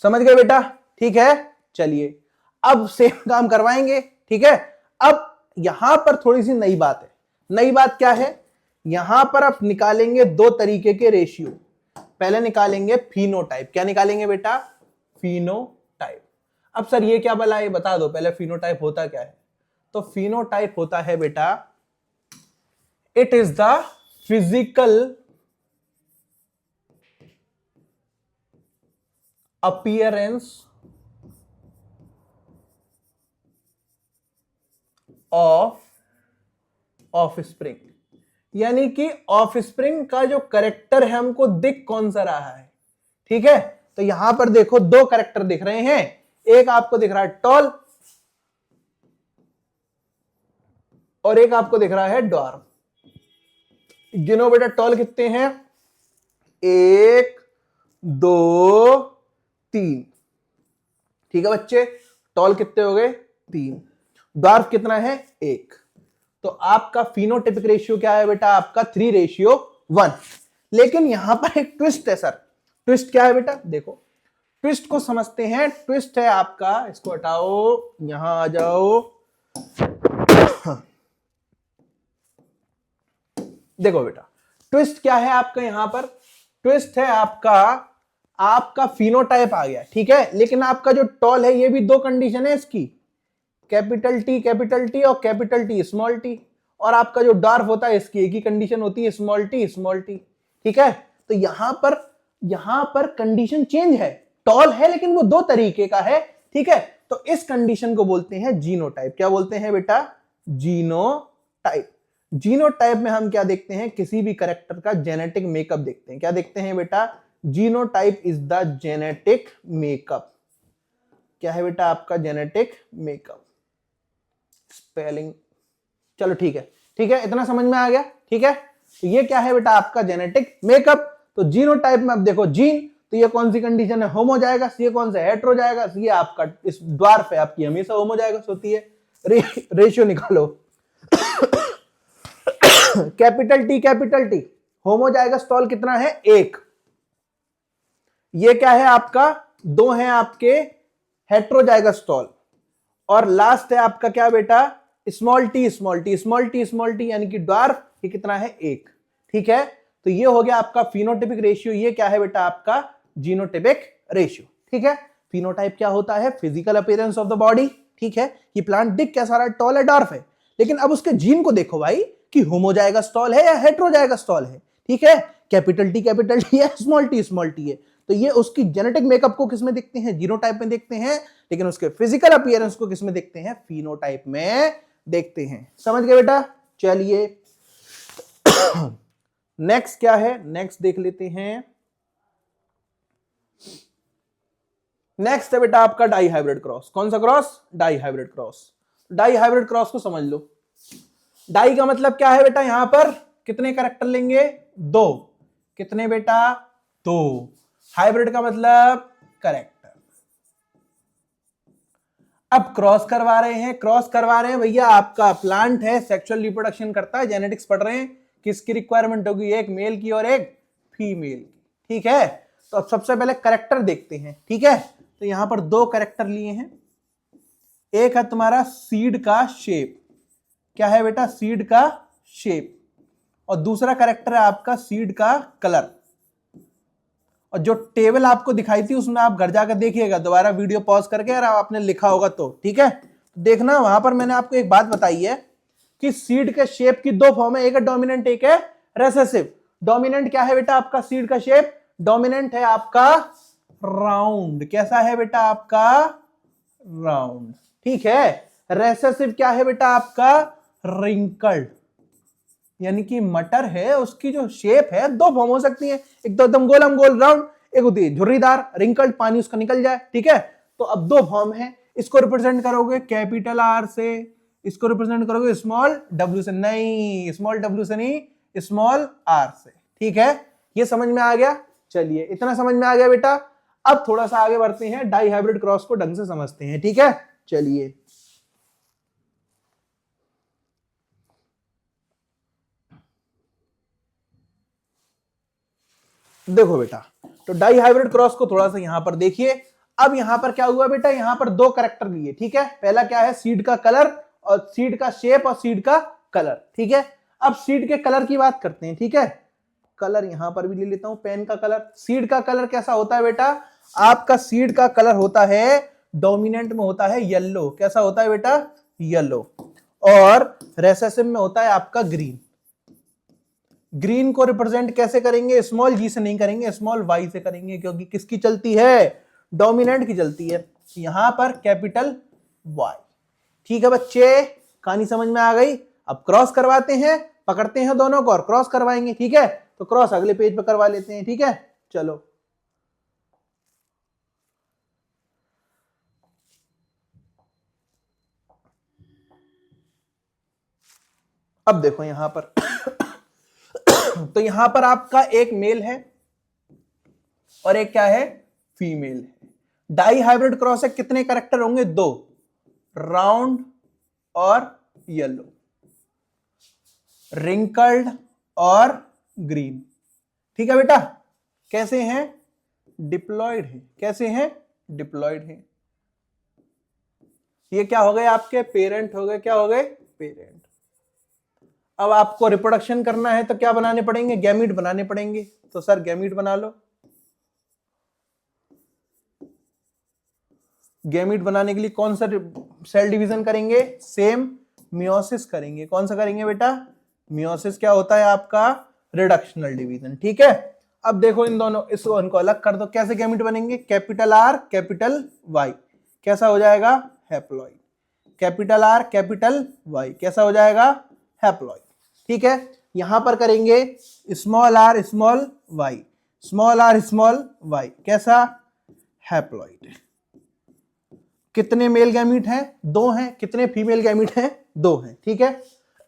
समझ गए बेटा? ठीक है, चलिए अब सेम काम करवाएंगे। ठीक है, अब यहां पर थोड़ी सी नई बात है। नई बात क्या है? यहां पर आप निकालेंगे दो तरीके के रेशियो। पहले निकालेंगे फिनोटाइप। क्या निकालेंगे बेटा? फिनोटाइप। अब सर ये क्या भला, ये बता दो पहले फिनोटाइप होता क्या है। तो फिनोटाइप होता है बेटा, it is the physical appearance of offspring, यानी कि ऑफस्प्रिंग का जो करेक्टर है हमको दिख कौन सा रहा है। ठीक है, तो यहां पर देखो दो करेक्टर दिख रहे हैं, एक आपको दिख रहा है टॉल और एक आपको दिख रहा है ड्वार्फ। गिनो बेटा टॉल कितने हैं, 1 2 3। ठीक है बच्चे, टॉल कितने हो गए, 3। ड्वार्फ कितना है, 1। तो आपका फिनोटाइपिक रेशियो क्या है बेटा, आपका 3:1। लेकिन यहां पर एक ट्विस्ट है सर। ट्विस्ट क्या है बेटा, देखो ट्विस्ट को समझते हैं। ट्विस्ट है आपका, इसको हटाओ, यहां आ जाओ। देखो बेटा ट्विस्ट क्या है आपका, यहां पर ट्विस्ट है आपका फिनोटाइप आ गया, ठीक है, लेकिन आपका जो टॉल है ये भी दो कंडीशन है इसकी, कैपिटल टी और कैपिटल टी स्मॉल टी। और आपका जो ड्वार्फ होता है इसकी एक ही कंडीशन होती है, स्मॉल टी। ठीक है, तो यहां पर कंडीशन चेंज है, टॉल है लेकिन वो दो तरीके का है। ठीक है, तो इस कंडीशन को बोलते हैं जीनोटाइप। क्या बोलते हैं बेटा, जीनोटाइप। जीनोटाइप में हम क्या देखते हैं, किसी भी कैरेक्टर का जेनेटिक मेकअप देखते हैं। क्या देखते हैं बेटा, genotype is the genetic makeup. क्या है बेटा आपका जेनेटिक मेकअप, स्पेलिंग। चलो ठीक है, इतना समझ में आ गया। ठीक है, तो ये क्या है बेटा आपका जेनेटिक मेकअप। तो जीनोटाइप में अब देखो जीन, तो ये कौन सी कंडीशन है, होमो जाएगा, ये कौन सा हेटेरो जाएगा, ये आपका इस ड्वार्फ है आपकी हमेशा होमो जाएगा होती है। रेशियो निकालो कैपिटल टी होमो जाएगा, स्टॉल कितना है, 1। ये क्या है आपका, 2 है आपके, हेटेरो जाएगा स्टॉल। और लास्ट है आपका क्या बेटा, स्मॉल टी यानी कि ड्वार्फ, ये कितना है, 1। ठीक है, तो ये हो गया आपका फिनोटाइपिक रेशियो। ये क्या है बेटा आपका जीनोटाइपिक रेशियो। ठीक है, फिनोटाइप क्या होता है, physical appearance of the body. ठीक है, कि प्लांट दिख कैसा रहा है, टॉल है ड्वार्फ है, लेकिन अब उसके जीन को देखो भाई कि होमो जाएगा स्टॉल है या हेटेरो जाएगा स्टॉल है। ठीक है, कैपिटल टी है, स्मॉल टी है। तो ये उसकी जेनेटिक मेकअप को किसमें देखते हैं, जीनोटाइप में देखते हैं, लेकिन उसके फिजिकल अपीयरेंस को किसमें देखते हैं, फिनोटाइप में देखते हैं। समझ गए बेटा। चलिए नेक्स्ट क्या है, नेक्स्ट देख लेते हैं। नेक्स्ट है बेटा आपका डाई हाइब्रिड क्रॉस। कौन सा cross, dihybrid cross. Dihybrid cross को समझ लो। डाई का मतलब क्या है बेटा, यहां पर कितने कैरेक्टर लेंगे, 2। कितने बेटा, 2। हाइब्रिड का मतलब कैरेक्टर। अब क्रॉस करवा रहे हैं भैया, आपका प्लांट है, सेक्सुअल रिप्रोडक्शन करता है, जेनेटिक्स पढ़ रहे हैं, किसकी रिक्वायरमेंट होगी, एक मेल की और एक फीमेल की। ठीक है, तो अब सबसे पहले कैरेक्टर देखते हैं। ठीक है, तो यहां पर 2 कैरेक्टर लिए हैं। एक है तुम्हारा सीड का शेप, क्या है बेटा, सीड का शेप। और दूसरा कैरेक्टर है आपका सीड का कलर। और जो टेबल आपको दिखाई थी उसमें आप घर जाकर देखिएगा, दोबारा वीडियो पॉज करके, अगर आपने लिखा होगा तो। ठीक है, देखना वहां पर मैंने आपको एक बात बताई है कि सीड के शेप की 2 फॉर्म है, एक है डोमिनेंट, एक है रेसेसिव। डोमिनेंट क्या है बेटा आपका सीड का शेप, डोमिनेंट है आपका राउंड। कैसा है बेटा आपका, राउंड। ठीक है, रेसेसिव क्या है बेटा आपका, रिंकल्ड, यानी कि मटर है, उसकी जो शेप है 2 फॉर्म हो सकती है, एक तो एकदम गोलम गोल राउंड, एक होती है झुर्रीदार, रिंकल्ड, पानी उसका निकल जाए। ठीक है, तो अब 2 फॉर्म है। इसको रिप्रेजेंट करोगे कैपिटल आर से, इसको रिप्रेजेंट करोगे स्मॉल डब्ल्यू से, नहीं स्मॉल डब्ल्यू से नहीं, स्मॉल आर से। ठीक है, ये समझ में आ गया। चलिए इतना समझ में आ गया बेटा। अब थोड़ा सा आगे बढ़ते हैं, डाई हाइब्रिड क्रॉस को ढंग से समझते हैं। ठीक है, चलिए देखो बेटा, तो डाई हाइब्रिड क्रॉस को थोड़ा सा यहां पर देखिए। अब यहां पर क्या हुआ बेटा, यहां पर 2 कैरेक्टर लिए। ठीक है, पहला क्या है, सीड का कलर और सीड का शेप और सीड का कलर। ठीक है, अब सीड के कलर की बात करते हैं। ठीक है, कलर यहां पर भी ले लेता हूं, पेन का कलर। सीड का कलर कैसा होता है बेटा, आपका सीड का कलर होता है डोमिनेंट में होता है येलो, कैसा होता है बेटा, येलो, और रेसेसिव में होता है आपका ग्रीन। ग्रीन को रिप्रेजेंट कैसे करेंगे, स्मॉल जी से नहीं करेंगे, स्मॉल वाई से करेंगे, क्योंकि किसकी चलती है, डोमिनेंट की चलती है, यहां पर कैपिटल वाई। ठीक है बच्चे, कहानी समझ में आ गई। अब क्रॉस करवाते हैं, पकड़ते हैं दोनों को और क्रॉस करवाएंगे। ठीक है, तो क्रॉस अगले पेज पर करवा लेते हैं। ठीक है, चलो अब देखो यहां पर तो यहां पर आपका एक मेल है और एक क्या है, फीमेल है। डाई हाइब्रिड क्रॉस है, कितने कैरेक्टर होंगे, 2, राउंड और येलो, रिंकल्ड और ग्रीन। ठीक है बेटा, कैसे हैं, डिप्लॉयड है, कैसे हैं, डिप्लॉयड है। ये क्या हो गए आपके, पेरेंट हो गए, क्या हो गए, पेरेंट। अब आपको रिप्रोडक्शन करना है तो क्या बनाने पड़ेंगे, गैमीट बनाने पड़ेंगे। तो सर गैमीट बना लो। गैमीट बनाने के लिए कौन सा सेल डिवीजन करेंगे, सेम मियोसिस करेंगे। कौन सा करेंगे बेटा, मियोसिस क्या होता है आपका, रिडक्शनल डिवीजन। ठीक है, अब देखो इन दोनों, इसको इनको अलग कर दो, कैसे गैमीट बनेंगे, कैपिटल आर कैपिटल वाई, कैसा हो जाएगा, haploid. Capital R capital Y, कैसा हो जाएगा, हैप्लॉइड। ठीक है, यहां पर करेंगे small R small Y, small R small Y, कैसा, हैप्लॉइड। कितने मेल गैमीट हैं, 2 हैं, कितने फीमेल गैमीट हैं, 2 हैं। ठीक है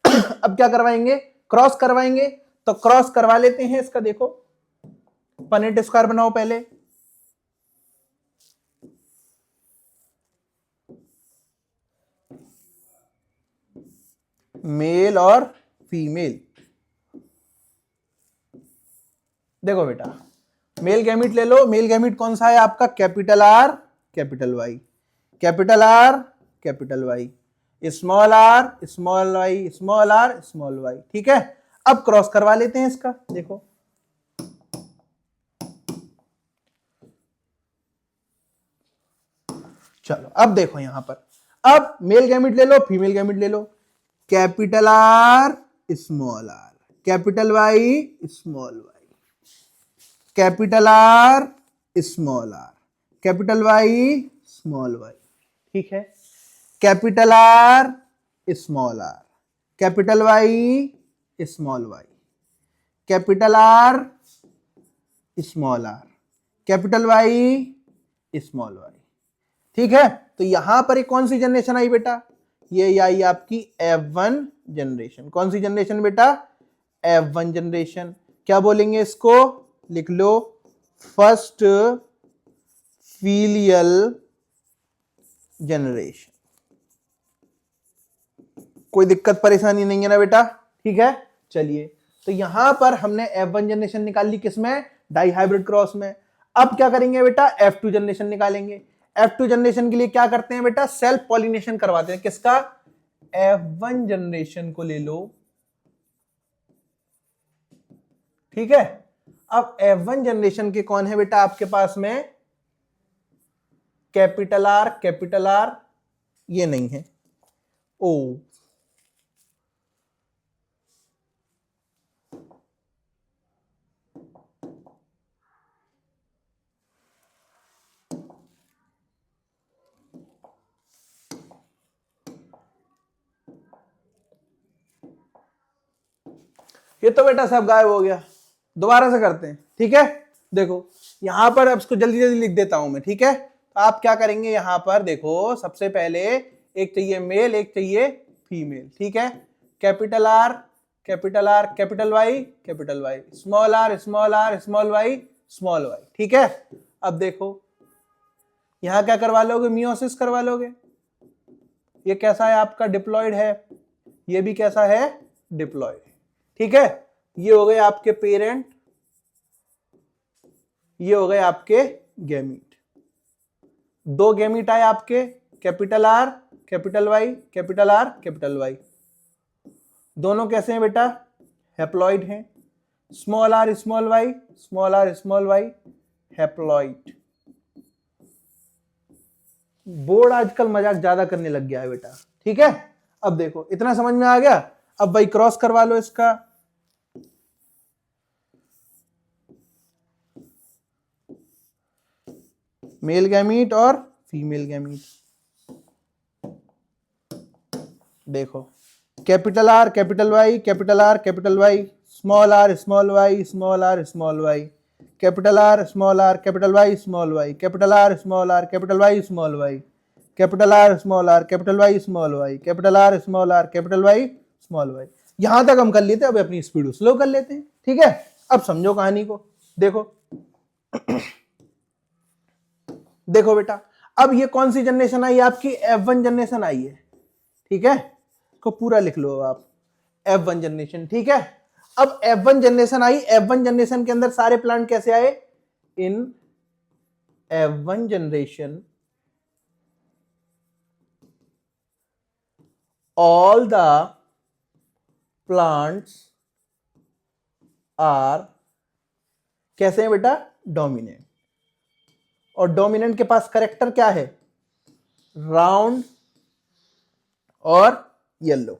अब क्या करवाएंगे, क्रॉस करवाएंगे। तो क्रॉस करवा लेते हैं इसका, देखो पनेट स्क्वायर बनाओ पहले, मेल और फीमेल। देखो बेटा, मेल गैमीट ले लो, मेल गैमीट कौन सा है आपका, capital R capital Y, capital R capital Y, small R small Y, small R small Y. ठीक है, अब क्रॉस करवा लेते हैं इसका, देखो चलो अब देखो यहां पर, अब मेल गैमीट ले लो, फीमेल गैमीट ले लो, capital R small R, capital Y small Y, capital R small R, capital Y small Y. ठीक है, capital R small R, capital Y small Y, capital R small R, capital Y small Y. ठीक है, तो यहां पर एक कौन सी जनरेशन आई बेटा, ये आई आपकी F1 जनरेशन। कौन सी जनरेशन बेटा, F1 जनरेशन। क्या बोलेंगे इसको, लिख लो, फर्स्ट फीलियल जनरेशन। कोई दिक्कत परेशानी नहीं है ना बेटा। ठीक है, चलिए, तो यहां पर हमने F1 जनरेशन निकाल ली, किसमें, डाई हाइब्रिड क्रॉस में। अब क्या करेंगे बेटा, F2 जनरेशन निकालेंगे। F2 जनरेशन के लिए क्या करते हैं बेटा, सेल्फ पॉलिनेशन करवाते हैं, किसका, F1 जनरेशन को ले लो। ठीक है, अब F1 जनरेशन के कौन है बेटा आपके पास में, कैपिटल आर, ये नहीं है, ओ ये तो बेटा सब गायब हो गया, दोबारा से करते हैं। ठीक है, देखो यहां पर अब इसको जल्दी जल्दी लिख देता हूं मैं। ठीक है, तो आप क्या करेंगे, यहां पर देखो सबसे पहले एक चाहिए मेल, एक चाहिए फीमेल। ठीक है, capital R capital Y, small R small Y, small Y. ठीक है, अब देखो यहां क्या करवा लोगे, मियोसिस करवा लोगे। ये कैसा है आपका, डिप्लॉयड है, ये भी कैसा है, डिप्लॉयड है। ठीक है, ये हो गए आपके पेरेंट, ये हो गए आपके गैमीट। 2 गैमीट आए आपके, कैपिटल आर कैपिटल वाई। दोनों कैसे हैं बेटा, हैप्लॉइड हैं। Small R small Y, haploid. Board आजकल मजाक ज्यादा करने लग गया है बेटा, ठीक है। अब देखो इतना समझ में आ गया। अब भाई क्रॉस करवा लो इसका, मेल गैमीट और फीमेल गैमीट। देखो capital R capital Y, capital R capital Y, small R small Y, small R small Y, capital R small R capital Y small Y, capital R small R capital Y small Y, capital R small R capital Y small Y, capital R small R capital Y small Y. यहां तक हम कर लेते हैं, अब अपनी स्पीड स्लो कर लेते हैं, ठीक है। अब समझो कहानी को, देखो देखो बेटा, अब ये कौन सी जनरेशन आई आपकी, F1 जनरेशन आई है, ठीक है। इसको पूरा लिख लो आप, F1 जनरेशन, ठीक है। अब F1 जनरेशन आई, F1 जनरेशन के अंदर सारे प्लांट कैसे आए, इन F1 generation all the plants are कैसे हैं बेटा, डोमिनेंट। और डोमिनेंट के पास करेक्टर क्या है, राउंड और येलो,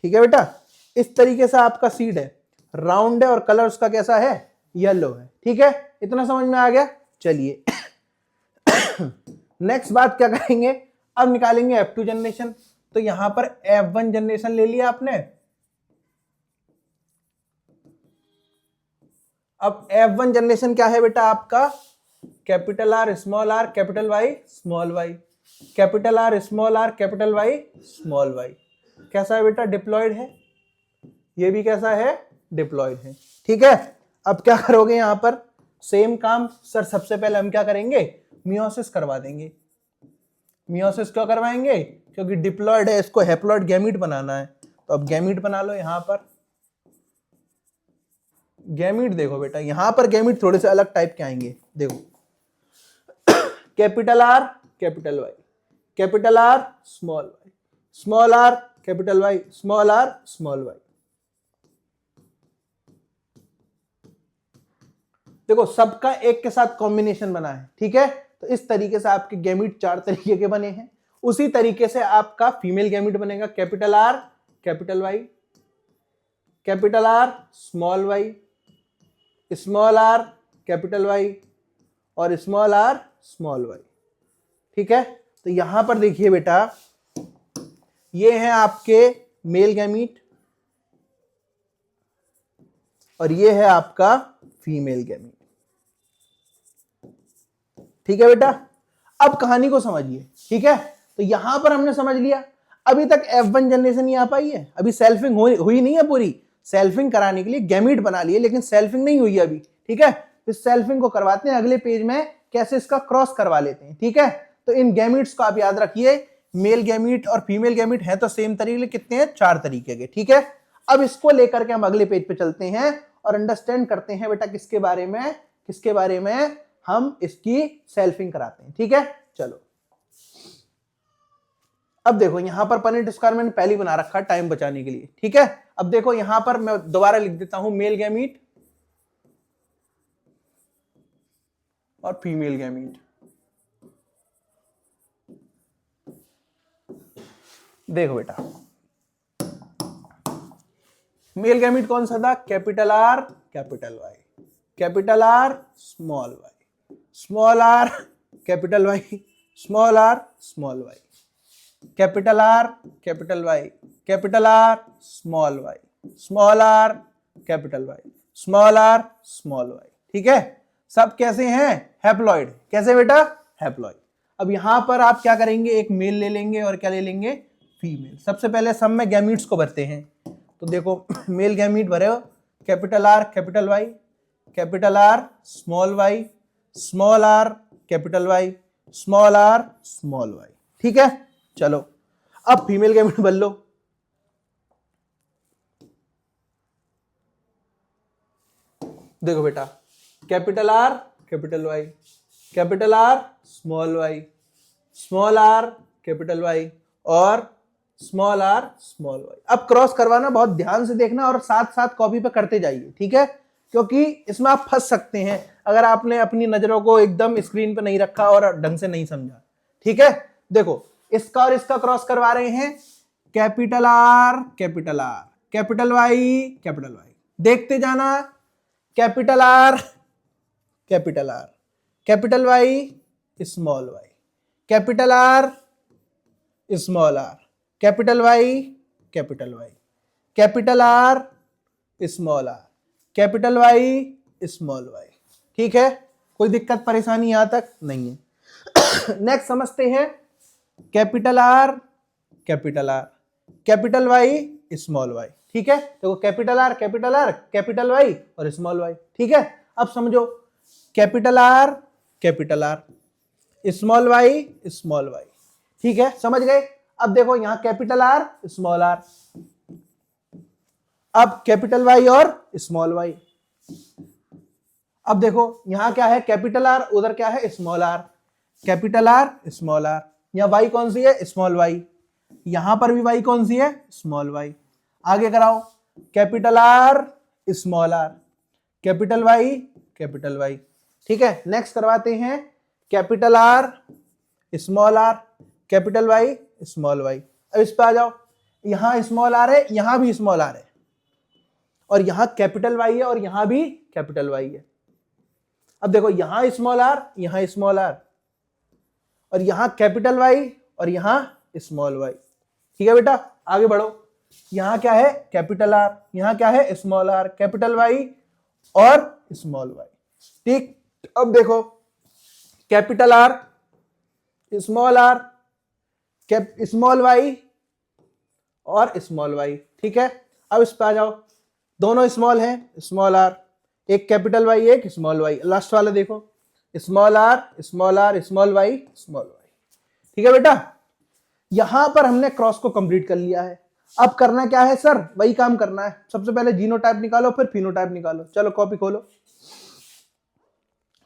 ठीक है बेटा। इस तरीके से आपका सीड है, राउंड है और कलर उसका कैसा है, येलो है, ठीक है। इतना समझ में आ गया। चलिए नेक्स्ट बात क्या करेंगे, अब निकालेंगे F2 जनरेशन। तो यहां पर F1 जनरेशन ले लिया आपने, अब F1 जनरेशन क्या है बेटा आपका, capital R small R capital Y small Y, capital R small R capital Y small Y. कैसा है बेटा, डिप्लॉयड है, ये भी कैसा है, डिप्लॉयड है, ठीक है। अब क्या करोगे यहां पर, सेम काम सर, सबसे पहले हम क्या करेंगे, मियोसिस करवा देंगे। मियोसिस क्यों करवाएंगे, क्योंकि डिप्लॉयड है, इसको हैप्लॉयड गैमीट बनाना है। तो अब गैमीट बना लो यहां पर, गैमीट देखो बेटा, यहां पर गैमीट थोड़े से अलग टाइप के आएंगे, देखो capital R capital Y, capital R small Y, small R capital Y, small R small Y. देखो सबका एक के साथ कॉम्बिनेशन बना है, ठीक है। तो इस तरीके से आपके गैमीट 4 तरीके के बने हैं। उसी तरीके से आपका फीमेल गैमीट बनेगा, capital R capital Y, capital R small Y, small R capital Y और स्मॉल आर स्मॉल वाई, ठीक है। तो यहां पर देखिए बेटा, ये हैं आपके मेल गैमीट और ये है आपका फीमेल गैमीट, ठीक है बेटा। अब कहानी को समझिए, ठीक है। तो यहां पर हमने समझ लिया, अभी तक F1 जनरेशन ही आ पाई है, अभी सेल्फिंग हुई नहीं है पूरी। सेल्फिंग कराने के लिए गैमीट बना लिए, लेकिन सेल्फिंग नहीं हुई अभी, ठीक है। इस सेल्फिंग को करवाते हैं अगले पेज में, कैसे इसका क्रॉस करवा लेते हैं, ठीक है। तो इन गैमीट्स को आप याद रखिए, मेल गैमीट और फीमेल गैमीट है तो सेम तरीके, कितने हैं, 4 तरीके के, ठीक है। अब इसको लेकर के हम अगले पेज पे चलते हैं और अंडरस्टैंड करते हैं बेटा किसके बारे में हम इसकी सेल्फिंग कराते हैं, ठीक है। चलो अब देखो, यहां पर पनेट स्क्वायर मैंने पहले बना रखा टाइम बचाने के लिए, ठीक है। अब देखो यहां पर मैं दोबारा लिख देता हूं, मेल गैमीट और फीमेल गैमीट। देखो बेटा, मेल गैमीट कौन सा था, capital R capital Y, capital R small Y, small R capital Y, small R small Y, capital R capital Y, capital R small Y, small R capital Y, small R small Y, ठीक है। सब कैसे हैं, हैप्लॉइड, कैसे बेटा, हैप्लॉइड। अब यहां पर आप क्या करेंगे, एक मेल ले लेंगे और क्या ले लेंगे, फीमेल। सबसे पहले सब में गैमीट्स को भरते हैं, तो देखो मेल गैमीट भरे हो, capital R capital Y, capital R small Y, small R capital Y, small R small Y, ठीक है। चलो अब फीमेल गैमीट भर लो, देखो बेटा, capital R capital Y, capital R small Y, small R capital Y और स्मॉल आर स्मॉल वाई। अब क्रॉस करवाना बहुत ध्यान से देखना और साथ साथ कॉपी पे करते जाइए, ठीक है, क्योंकि इसमें आप फंस सकते हैं अगर आपने अपनी नजरों को एकदम स्क्रीन पे नहीं रखा और ढंग से नहीं समझा। ठीक है, देखो इसका और इसका क्रॉस करवा रहे हैं, capital R capital R, capital Y capital Y, देखते जाना, capital R capital R, capital Y small Y, capital R small R, capital Y capital Y, capital R small R, capital Y small Y. ठीक है, कोई दिक्कत परेशानी यहां तक नहीं है। नेक्स्ट समझते हैं, capital R capital R, capital Y small Y. ठीक है, तो कैपिटल आर कैपिटल वाई और स्मॉल वाई। ठीक है, अब समझो, कैपिटल आर स्मॉल वाई। ठीक है, समझ गए। अब देखो यहां कैपिटल आर स्मॉल आर, अब कैपिटल वाई और स्मॉल वाई। अब देखो यहां क्या है, कैपिटल आर, उधर क्या है small R, capital R small R, यहां वाई कौन सी है, स्मॉल वाई, यहां पर भी वाई कौन सी है, स्मॉल वाई। आगे कराओ, capital R small R, capital Y capital Y. ठीक है, नेक्स्ट करवाते हैं, capital R small R, capital Y small Y. अब इस पे आ जाओ, यहां स्मॉल आर है, यहां भी स्मॉल आर है, और यहां कैपिटल वाई है और यहां भी कैपिटल वाई है। अब देखो यहां स्मॉल आर और यहां कैपिटल वाई और यहां स्मॉल वाई। ठीक है बेटा, आगे बढ़ो, यहां क्या है, कैपिटल आर, यहां क्या है, स्मॉल आर, कैपिटल वाई और स्मॉल वाई। ठीक, अब देखो capital R small R, small Y और स्मॉल वाई। ठीक है, अब इस पे आ जाओ, दोनों स्मॉल हैं, स्मॉल आर, एक कैपिटल वाई एक स्मॉल वाई। लास्ट वाला देखो, small R small Y small Y. ठीक है बेटा, यहां पर हमने क्रॉस को कंप्लीट कर लिया है। अब करना क्या है सर, वही काम करना है, सबसे पहले जीनोटाइप निकालो फिर फिनोटाइप निकालो। चलो कॉपी खोलो,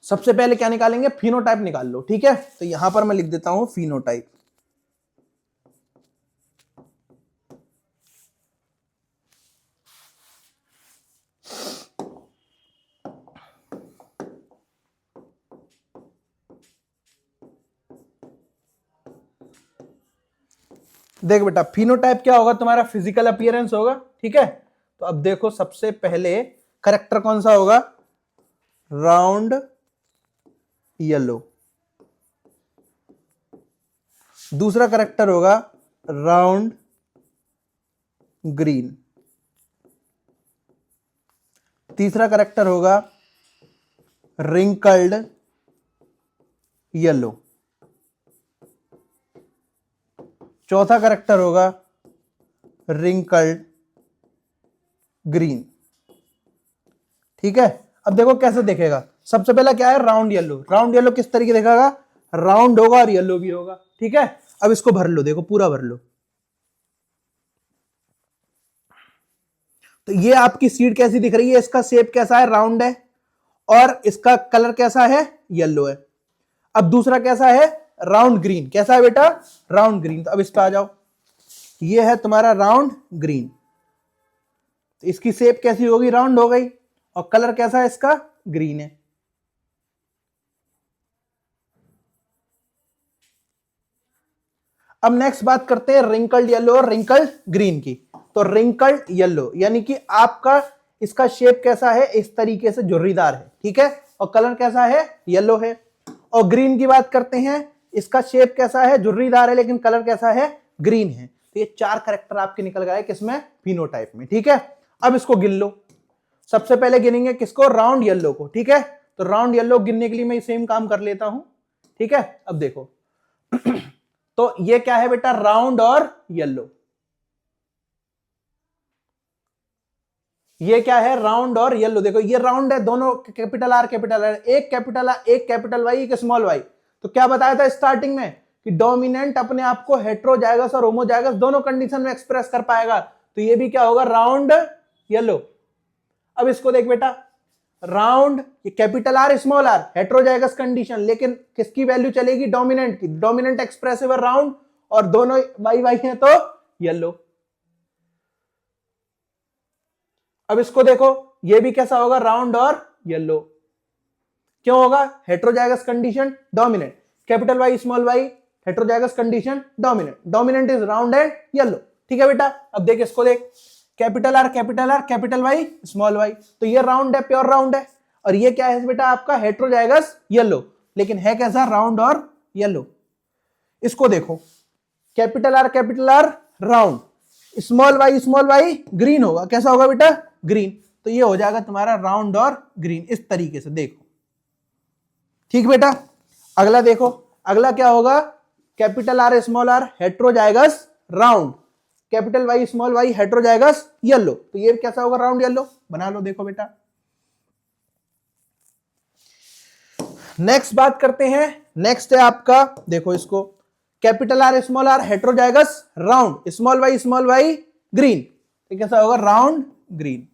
सबसे पहले क्या निकालेंगे, फिनोटाइप निकाल लो। ठीक है, तो यहां पर मैं लिख देता हूं फिनोटाइप। देख बेटा, फिनोटाइप क्या होगा, तुम्हारा फिजिकल अपीयरेंस होगा। ठीक है, तो अब देखो सबसे पहले करेक्टर कौन सा होगा, राउंड येलो, दूसरा करेक्टर होगा राउंड ग्रीन, तीसरा करेक्टर होगा रिंकल्ड येलो, चौथा करेक्टर होगा रिंकल्ड ग्रीन। ठीक है, अब देखो कैसे देखेगा, सबसे पहला क्या है, राउंड येलो। राउंड येलो किस तरीके देखेगा, राउंड होगा और येलो भी होगा। ठीक है, अब इसको भर लो, देखो पूरा भर लो। तो ये आपकी सीड कैसी दिख रही है, इसका शेप कैसा है, राउंड है, और इसका कलर कैसा है, येलो है। अब दूसरा कैसा है, राउंड ग्रीन, कैसा है बेटा, राउंड ग्रीन। तो अब इस पे आ जाओ, ये है तुम्हारा राउंड ग्रीन, तो इसकी शेप कैसी होगी, राउंड हो गई, और कलर कैसा है इसका, ग्रीन है। अब नेक्स्ट बात करते हैं रिंकल्ड येलो और रिंकल्ड ग्रीन की। तो रिंकल्ड येलो यानी कि आपका इसका शेप कैसा है, इस तरीके से झुर्रीदार है। ठीक है, और कलर कैसा है, येलो है। और ग्रीन की बात करते हैं, इसका शेप कैसा है, झुर्रीदार है, लेकिन कलर कैसा है, ग्रीन है। तो ये चार कैरेक्टर आपके निकल गए किसमें, फिनोटाइप में। ठीक है, अब इसको गिन लो, सबसे पहले गिनेंगे किसको, राउंड येलो को। ठीक है, तो राउंड येलो गिनने के लिए मैं सेम काम कर लेता हूं। ठीक है, अब देखो तो ये क्या है बेटा, राउंड और येलो, ये क्या है, राउंड और येलो। देखो ये राउंड है, दोनों कैपिटल आर, एक कैपिटल आर, एक कैपिटल वाई, एक स्मॉल वाई। तो क्या बताया था स्टार्टिंग में कि डोमिनेंट अपने आप को हेट्रोजाइगस और होमोजाइगस दोनों कंडीशन में एक्सप्रेस कर पाएगा। तो ये भी क्या होगा, राउंड येलो। अब इसको देख बेटा, राउंड, ये capital R small R, heterozygous condition, लेकिन किसकी वैल्यू चलेगी, डोमिनेंट की। डोमिनेंट एक्सप्रेसिव है राउंड, और दोनों वाई वाई हैं तो येलो। अब इसको देखो, ये भी कैसा होगा, राउंड और येलो। क्यों होगा, heterozygous condition dominant, capital Y small Y heterozygous condition dominant, dominant is round and yellow. ठीक है बेटा, अब देख इसको, देख capital R capital Y small Y, तो ये राउंड है, प्योर राउंड है, और ये क्या है बेटा आपका हेट्रोजाइगस येलो, लेकिन है कैसा, राउंड और येलो। इसको देखो, capital R round, small Y green होगा, कैसा होगा बेटा, ग्रीन, तो ये हो जाएगा तुम्हारा राउंड और ग्रीन, इस तरीके से देखो। ठीक बेटा, अगला देखो, अगला क्या होगा, capital R small R heterozygous round, capital Y small Y heterozygous yellow, तो ये कैसा होगा, राउंड येलो, बना लो। देखो बेटा, नेक्स्ट बात करते हैं, नेक्स्ट है आपका, देखो इसको, capital R heterozygous round, small Y green, तो कैसा होगा, राउंड ग्रीन।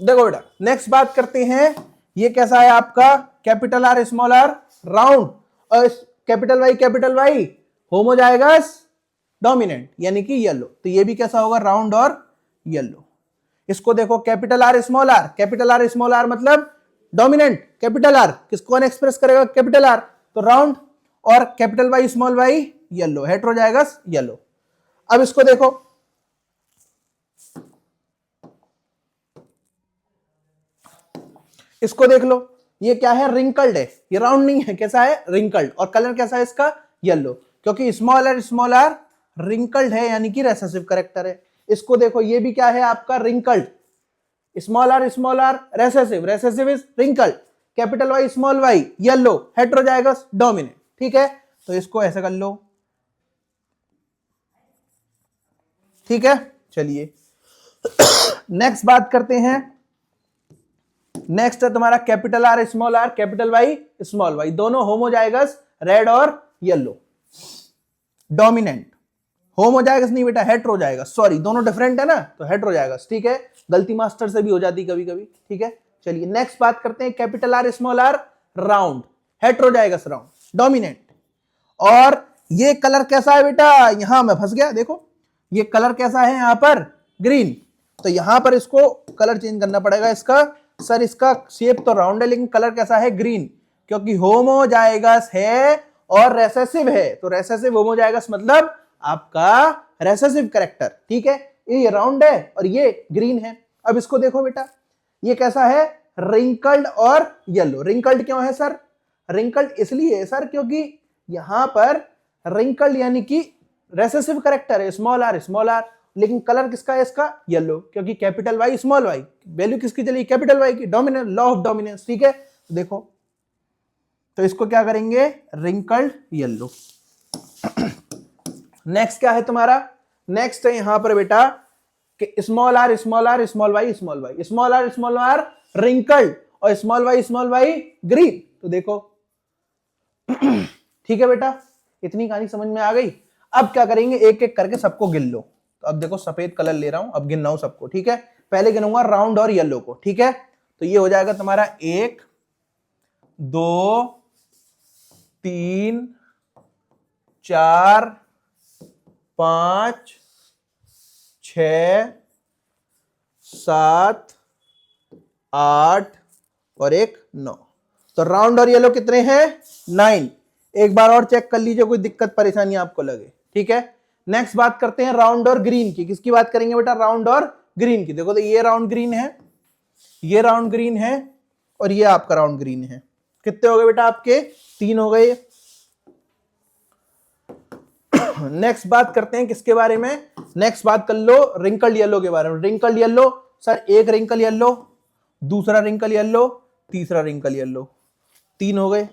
देखो बेटा, नेक्स्ट बात करते हैं, ये कैसा है आपका, कैपिटल आर राउंड, और कैपिटल वाई होमोजाइगस डोमिनेंट यानी कि येलो, तो ये भी कैसा होगा, राउंड और येलो। इसको देखो, कैपिटल आर स्मॉल आर मतलब डोमिनेंट, कैपिटल आर किसको एक्सप्रेस करेगा, कैपिटल आर, तो राउंड, और capital Y small Y yellow, heterozygous yellow. अब इसको देखो, इसको देख लो, ये क्या है, रिंकल्ड है, ये राउंड नहीं है, कैसा है, रिंकल्ड, और कलर कैसा है इसका, येलो, क्योंकि स्मॉल आर रिंकल्ड है यानी कि रेसेसिव कैरेक्टर है। इसको देखो, ये भी क्या है आपका, wrinkled, small R recessive is wrinkled, capital Y small Y yellow, heterozygous dominant. ठीक है, तो इसको ऐसे कर लो। ठीक है, चलिए नेक्स्ट बात करते हैं, नेक्स्ट है तुम्हारा capital R capital Y small Y, दोनों होमोजाइगस, रेड और येलो, डोमिनेंट, होमोजाइगस नहीं बेटा, हेट्रोजाइगस, सॉरी दोनों डिफरेंट है ना, तो हेट्रोजाइगस। ठीक है, गलती मास्टर से भी हो जाती कभी कभी। ठीक है, चलिए नेक्स्ट बात करते हैं, capital R round, heterozygous round, dominant, और ये कलर कैसा है बेटा, यहां मैं फंस गया, देखो ये कलर कैसा है यहां पर, ग्रीन, तो यहां पर इसको कलर चेंज करना पड़ेगा इसका, सर इसका शेप तो राउंड है लेकिन कलर कैसा है, ग्रीन, क्योंकि होमोजाइगस है और रेसेसिव है, तो रेसेसिव होमोजाइगस मतलब आपका रेसेसिव कैरेक्टर। ठीक है, ये राउंड है और ये ग्रीन है। अब इसको देखो बेटा, ये कैसा है, रिंकल्ड और येलो। रिंकल्ड क्यों है सर, रिंकल्ड इसलिए है सर क्योंकि यहां पर रिंकल्ड यानी कि रेसेसिव कैरेक्टर है, स्मॉल आर, लेकिन कलर किसका है इसका, येलो, क्योंकि capital Y small Y, value किसकी चली, कैपिटल वाई की, डोमिनेंस, लॉ ऑफ डोमिनेंस। ठीक है, देखो तो इसको क्या करेंगे, रिंकल्ड येलो। नेक्स्ट क्या है तुम्हारा, नेक्स्ट है यहां पर बेटा कि small R small Y wrinkled, और स्मॉल वाई ग्रीन, तो देखो ठीक है बेटा, इतनी कहानी समझ में आ गई। अब क्या करेंगे, एक एक करके सबको गिन लो। तो अब देखो, सफेद कलर ले रहा हूं, अब गिन रहा हूं सबको। ठीक है, पहले गिनूंगा राउंड और येलो को। ठीक है, तो ये हो जाएगा तुम्हारा 1 2 3 4 5 6 7 8 और 1 9। तो राउंड और येलो कितने हैं, 9। एक बार और चेक कर लीजिए, कोई दिक्कत परेशानी आपको लगे। ठीक है, नेक्स्ट बात करते हैं राउंड और ग्रीन की। किसकी बात करेंगे बेटा, राउंड और ग्रीन की। देखो तो ये राउंड ग्रीन है, ये राउंड ग्रीन है, और ये आपका राउंड ग्रीन है। कितने हो गए बेटा आपके, 3 हो गए। नेक्स्ट बात करते हैं किसके बारे में, नेक्स्ट बात कर लो रिंकल्ड येलो के बारे में। रिंकल्ड येलो सर, एक रिंकल येलो, दूसरा रिंकल येलो, तीसरा रिंकल येलो, 3 हो गए।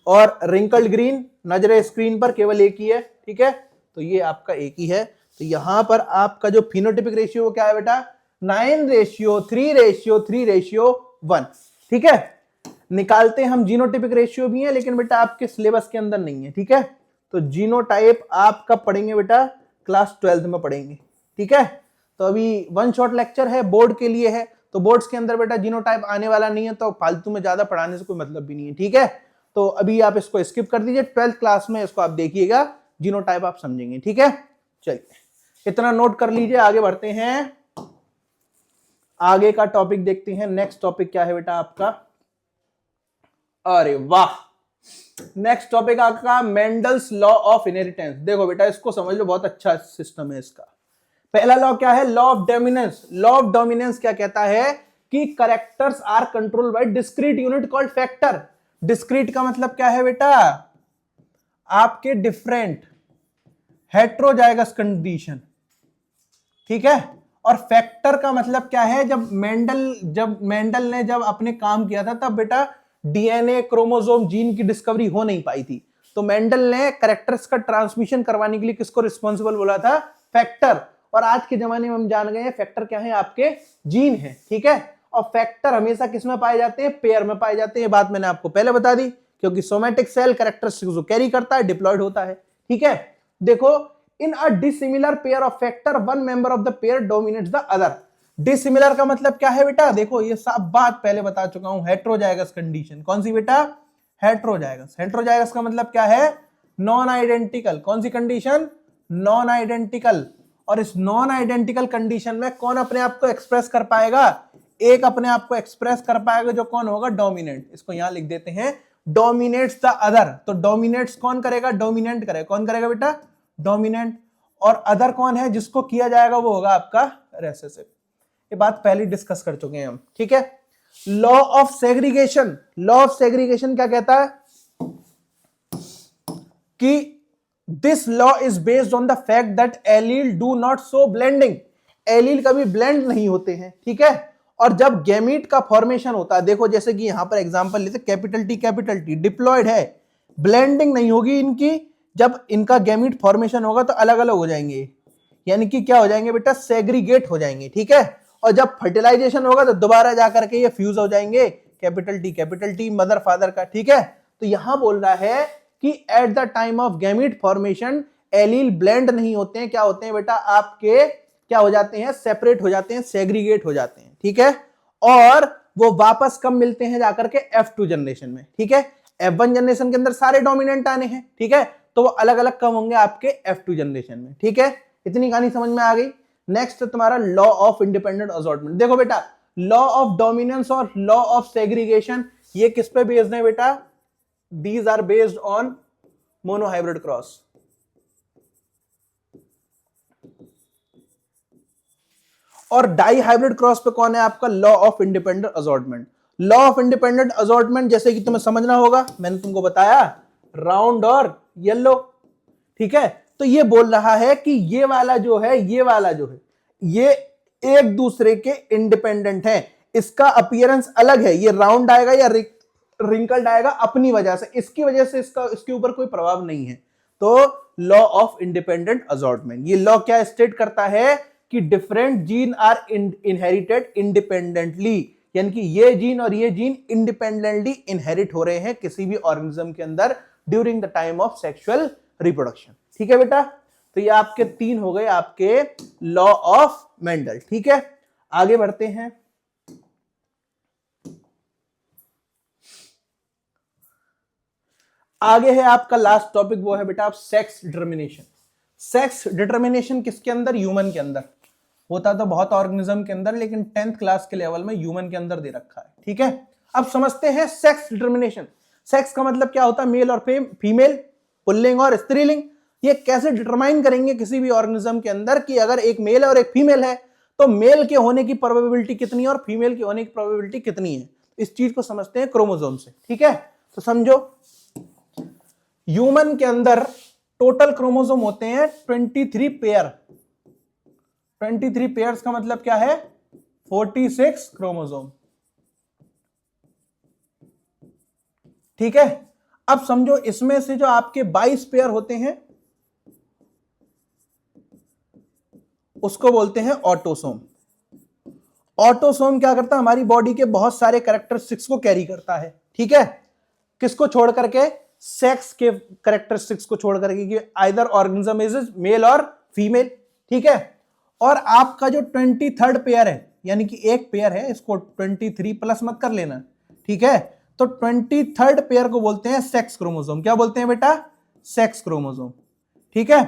और रिंकल्ड ग्रीन नजर स्क्रीन पर केवल एक ही है। ठीक है, तो ये आपका एक ही है। तो यहां पर आपका जो फिनोटिपिक रेशियो वो क्या है बेटा, 9:3:3:1। ठीक है, निकालते हैं हम जीनोटिपिक रेशियो भी है, लेकिन बेटा आपके सिलेबस के अंदर नहीं है। ठीक है, तो जीनोटाइप आप कब पढ़ेंगे बेटा, क्लास 12th में पढ़ेंगे। ठीक है, तो अभी 1 शॉट लेक्चर है, बोर्ड के लिए है, तो बोर्ड्स के अंदर बेटा जीनोटाइप आने वाला नहीं है, तो फालतू में ज्यादा पढ़ाने से कोई मतलब भी नहीं है। ठीक है, तो अभी आप इसको स्किप कर दीजिए, 12th क्लास में इसको आप देखिएगा, जीनोटाइप आप समझेंगे। ठीक है, चलिए इतना नोट कर लीजिए, आगे बढ़ते हैं। आगे का टॉपिक देखते हैं। नेक्स्ट टॉपिक क्या है बेटा आपका? अरे वाह, नेक्स्ट टॉपिक आपका मेंडल्स लॉ ऑफ इनहेरिटेंस। देखो बेटा इसको समझ लो, बहुत अच्छा सिस्टम है इसका। पहला लॉ क्या है? Law of dominance. Law of dominance क्या कहता है कि characters are controlled by discrete unit called factor. Discrete का मतलब क्या है बेटा? आपके डिफरेंट हेट्रोजाइगस कंडीशन, ठीक है। और फैक्टर का मतलब क्या है? जब मेंडल ने जब अपने काम किया था तब बेटा डीएनए क्रोमोसोम जीन की डिस्कवरी हो नहीं पाई थी, तो मेंडल ने कैरेक्टर्स का ट्रांसमिशन करवाने के लिए किसको रिस्पॉन्सिबल बोला था? फैक्टर। और आज के जमाने में हम जान गए हैं फैक्टर क्या है? आपके जीन है, ठीक है। और फैक्टर हमेशा किस में पाए जाते हैं? पेयर में पाए जाते हैं। ये बात मैंने आपको पहले बता दी, क्योंकि सोमैटिक सेल कैरेक्टरिस्टिक्स को कैरी करता है, डिप्लॉयड होता है, ठीक है। देखो, in a dissimilar pair of factor one member of the pair dominates the other. Dissimilar का मतलब क्या है बेटा? देखो ये सब बात पहले बता चुका हूं। हेट्रोजाइगस कंडीशन कौन सी बेटा? हेट्रोजाइगस। हेट्रोजाइगस का मतलब क्या है? Non identical. कौन सी कंडीशन? Non identical. और इस नॉन आइडेंटिकल कंडीशन में कौन अपने आप को एक्सप्रेस कर पाएगा? एक अपने आप को एक्सप्रेस कर पाएगा जो कौन होगा? डोमिनेंट। इसको यहां लिख देते हैं, डोमिनेट्स द अदर। तो डोमिनेट्स कौन करेगा? डोमिनेंट करेगा। कौन करेगा बेटा? डोमिनेंट। और अदर कौन है जिसको किया जाएगा? वो होगा आपका रेसेसिव। ये बात पहले डिस्कस कर चुके हैं हम, ठीक है। Law of segregation. Law of segregation क्या कहता है कि this law is based on the fact that allele do not show blending. Allele कभी ब्लेंड नहीं होते हैं, ठीक है। और जब गैमीट का फॉर्मेशन होता है, देखो जैसे कि यहां पर एग्जांपल लेते, कैपिटल टी डिप्लॉयड है, ब्लेंडिंग नहीं होगी इनकी। जब इनका गैमीट फॉर्मेशन होगा तो अलग अलग हो जाएंगे, यानी कि क्या हो जाएंगे बेटा? सेग्रीगेट हो जाएंगे, ठीक है। और जब फर्टिलाइजेशन होगा तो दोबारा जाकर के ये फ्यूज हो जाएंगे, कैपिटल टी मदर फादर का, ठीक है। तो यहां बोल रहा है कि at the time of gamete formation allele blend नहीं होते हैं। क्या होते हैं बेटा? आपके क्या हो जाते हैं? सेपरेट हो जाते हैं, सेग्रीगेट हो जाते हैं, ठीक है। और वो वापस कब मिलते हैं? जाकर के F2 जनरेशन में, ठीक है। F1 जनरेशन के अंदर सारे डोमिनेंट आने हैं, ठीक है, तो वो अलग अलग कब होंगे? आपके F2 जनरेशन में, ठीक है। इतनी कहानी समझ में आ गई। नेक्स्ट तुम्हारा लॉ ऑफ इंडिपेंडेंट असॉर्टमेंट। देखो बेटा, लॉ ऑफ डोमिनेंस और लॉ ऑफ सेग्रीगेशन ये किस पे बेस्ड है बेटा? These are based on monohybrid cross. और डाई हाइब्रिड क्रॉस पे कौन है आपका? Law of independent assortment. Law of independent assortment जैसे कि तुम्हें समझना होगा, मैंने तुमको बताया राउंड और येलो, ठीक है। तो ये बोल रहा है कि ये वाला जो है, ये एक दूसरे के इंडिपेंडेंट है। इसका अपीयरेंस अलग है, ये राउंड आएगा या रिंकल्ड आएगा अपनी वजह से, इसकी वजह से इसके ऊपर कोई प्रभाव नहीं है। तो लॉ ऑफ इंडिपेंडेंट असॉर्टमेंट, ये लॉ क्या स्टेट करता है कि different gene are inherited independently, यानी कि ये जीन और ये जीन इंडिपेंडेंटली इनहेरिट हो रहे हैं किसी भी ऑर्गेनिज्म के अंदर during the time of sexual reproduction, ठीक है बेटा। तो ये आपके 3 हो गए आपके लॉ ऑफ मेंडल, ठीक है। आगे बढ़ते हैं। आगे है आपका लास्ट टॉपिक, वो है बेटा आप सेक्स डिटर्मिनेशन। सेक्स डिटर्मिनेशन किसके अंदर? ह्यूमन के अंदर। होता तो बहुत ऑर्गेनिज्म के अंदर, लेकिन 10th क्लास के लेवल में ह्यूमन के अंदर दे रखा है, ठीक है। अब समझते हैं सेक्स डिटर्मिनेशन। सेक्स का मतलब क्या होता है? मेल और फीमेल, पुल्लिंग और स्त्रीलिंग। ये कैसे डिटरमाइन करेंगे किसी भी ऑर्गेनिज्म के अंदर कि अगर एक मेल और एक फीमेल है तो मेल के होने की प्रोबेबिलिटी कितनी है और फीमेल के होने की प्रोबेबिलिटी कितनी है? इस चीज को समझते हैं क्रोमोसोम से, ठीक है। तो समझो, ह्यूमन के अंदर टोटल क्रोमोसोम होते हैं 23 पेयर। 23 पेयर्स का मतलब क्या है? 46 क्रोमोसोम, ठीक है। अब समझो इसमें से जो आपके 22 पेयर होते हैं उसको बोलते हैं ऑटोसोम। ऑटोसोम क्या करता है? हमारी बॉडी के बहुत सारे कैरेक्टरिस्टिक्स को कैरी करता है, ठीक है। किसको छोड़ करके? सेक्स के कैरेक्टरिस्टिक्स को छोड़ करके कि आइदर ऑर्गेनिज्म इज मेल और फीमेल, ठीक है। और आपका जो 23rd पेयर है, यानी कि एक पेयर है, इसको 23 प्लस मत कर लेना, ठीक है। तो 23rd पेयर को बोलते हैं सेक्स क्रोमोसोम। क्या बोलते हैं बेटा? सेक्स क्रोमोसोम, ठीक है।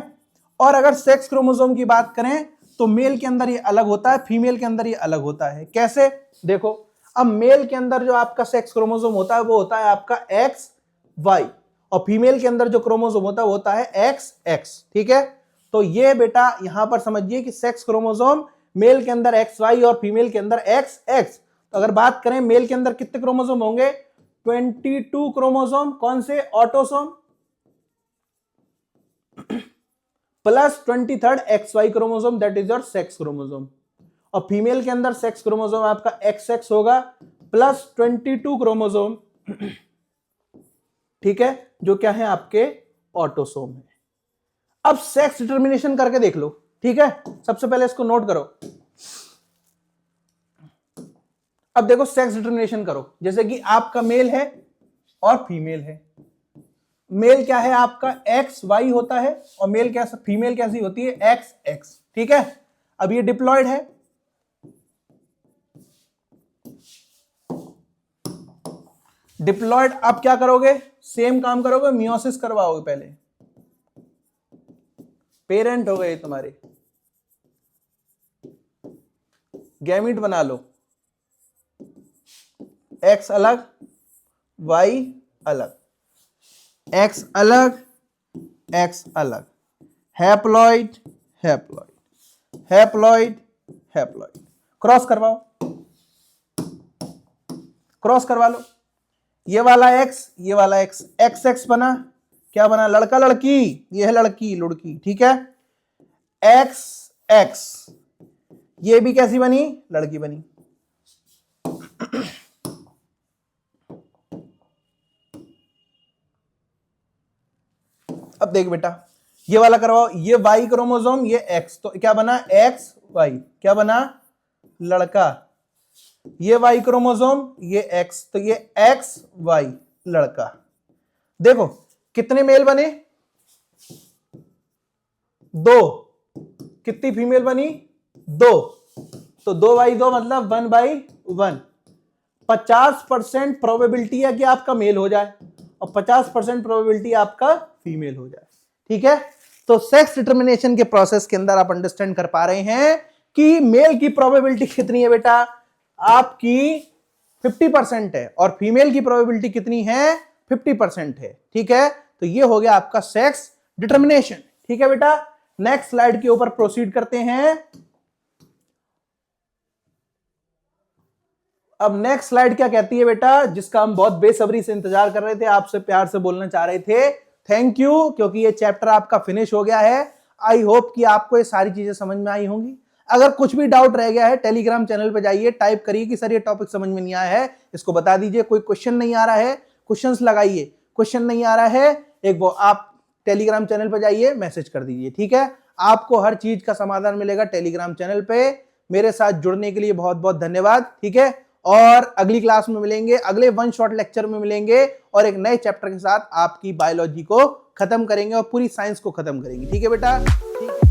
और अगर सेक्स क्रोमोसोम की बात करें तो मेल के अंदर ये अलग होता है, फीमेल के अंदर ये अलग होता है। कैसे? देखो, अब मेल के अंदर जो आपका सेक्स क्रोमोसोम होता है वो होता है आपका एक्स वाई, और फीमेल के अंदर जो क्रोमोसोम होता है वो होता है एक्स एक्स। ठीक है, तो ये बेटा यहां पर समझिए कि सेक्स क्रोमोसोम मेल के अंदर एक्स वाई और फीमेल के अंदर एक्स एक्स। तो अगर बात करें मेल के अंदर कितने क्रोमोसोम होंगे? 22 क्रोमोसोम। कौन से? Autosome, plus 23rd X Y chromosome, that is your sex chromosome. और फीमेल के अंदर सेक्स क्रोमोसोम आपका एक्स एक्स होगा प्लस 22 क्रोमोसोम, ठीक है, जो क्या है आपके ऑटोसोम है। अब सेक्स डिटर्मिनेशन करके देख लो। ठीक है, सबसे पहले इसको नोट करो। अब देखो सेक्स डिटर्मिनेशन करो, जैसे कि आपका मेल है और फीमेल है। मेल क्या है आपका? एक्स वाई होता है, और मेल कैसा, फीमेल कैसी होती है? X x. ठीक है, अब ये डिप्लॉयड है, डिप्लॉयड। आप क्या करोगे? सेम काम करोगे, मियोसिस करवाओगे। पहले पेरेंट हो गए तुम्हारे, गैमीट बना लो, एक्स अलग वाई अलग, एक्स अलग एक्स अलग, haploid haploid haploid haploid. Cross करवाओ, क्रॉस करवा लो। ये वाला एक्स, ये वाला एक्स, एक्स एक्स बना, क्या बना? लड़का लड़की। ये है लड़की लुड़की। ठीक है, एक्स एक्स, ये भी कैसी बनी? लड़की बनी। अब देख बेटा, ये वाला करवाओ, ये वाई क्रोमोसोम, ये एक्स, तो क्या बना? X Y. क्या बना? लड़का। ये वाई क्रोमोसोम, ये एक्स, तो ये एक्स वाई लड़का। देखो कितने मेल बने? 2। कितनी फीमेल बनी? 2। तो 2/2 मतलब 1/1। 50% प्रोबेबिलिटी है कि आपका मेल हो जाए और 50% प्रोबेबिलिटी आपका फीमेल हो जाए। ठीक है, तो सेक्स डिटर्मिनेशन के प्रोसेस के अंदर आप अंडरस्टैंड कर पा रहे हैं कि मेल की प्रोबेबिलिटी कितनी है बेटा? आपकी 50% है, और फीमेल की प्रोबेबिलिटी कितनी है? 50% है। ठीक है, तो ये हो गया आपका सेक्स डिटर्मिनेशन। ठीक है बेटा, नेक्स्ट स्लाइड के ऊपर प्रोसीड करते हैं। अब नेक्स्ट स्लाइड क्या कहती है बेटा, जिसका हम बहुत बेसब्री से इंतजार कर रहे थे, आपसे प्यार से बोलना चाह रहे थे थैंक यू, क्योंकि ये चैप्टर आपका फिनिश हो गया है। आई होप कि आपको ये सारी चीजें समझ में आई होंगी। अगर कुछ भी डाउट रह गया है, टेलीग्राम चैनल पे जाइए, टाइप करिए कि सर ये टॉपिक समझ में नहीं आया है, इसको बता दीजिए। कोई क्वेश्चन नहीं आ रहा है, क्वेश्चंस लगाइए। क्वेश्चन नहीं आ रहा है, एक वो आप टेलीग्राम चैनल पे जाइए, मैसेज कर दीजिए। ठीक है, आपको हर चीज का समाधान मिलेगा टेलीग्राम चैनल पे। मेरे साथ जुड़ने के लिए बहुत बहुत धन्यवाद। ठीक है, और अगली क्लास में मिलेंगे, अगले वन शॉट लेक्चर में मिलेंगे, और एक नए चैप्टर के साथ आपकी बायोलॉजी को खत्म करेंगे और पूरी साइंस को खत्म करेंगे। ठीक है बेटा, ठीक है।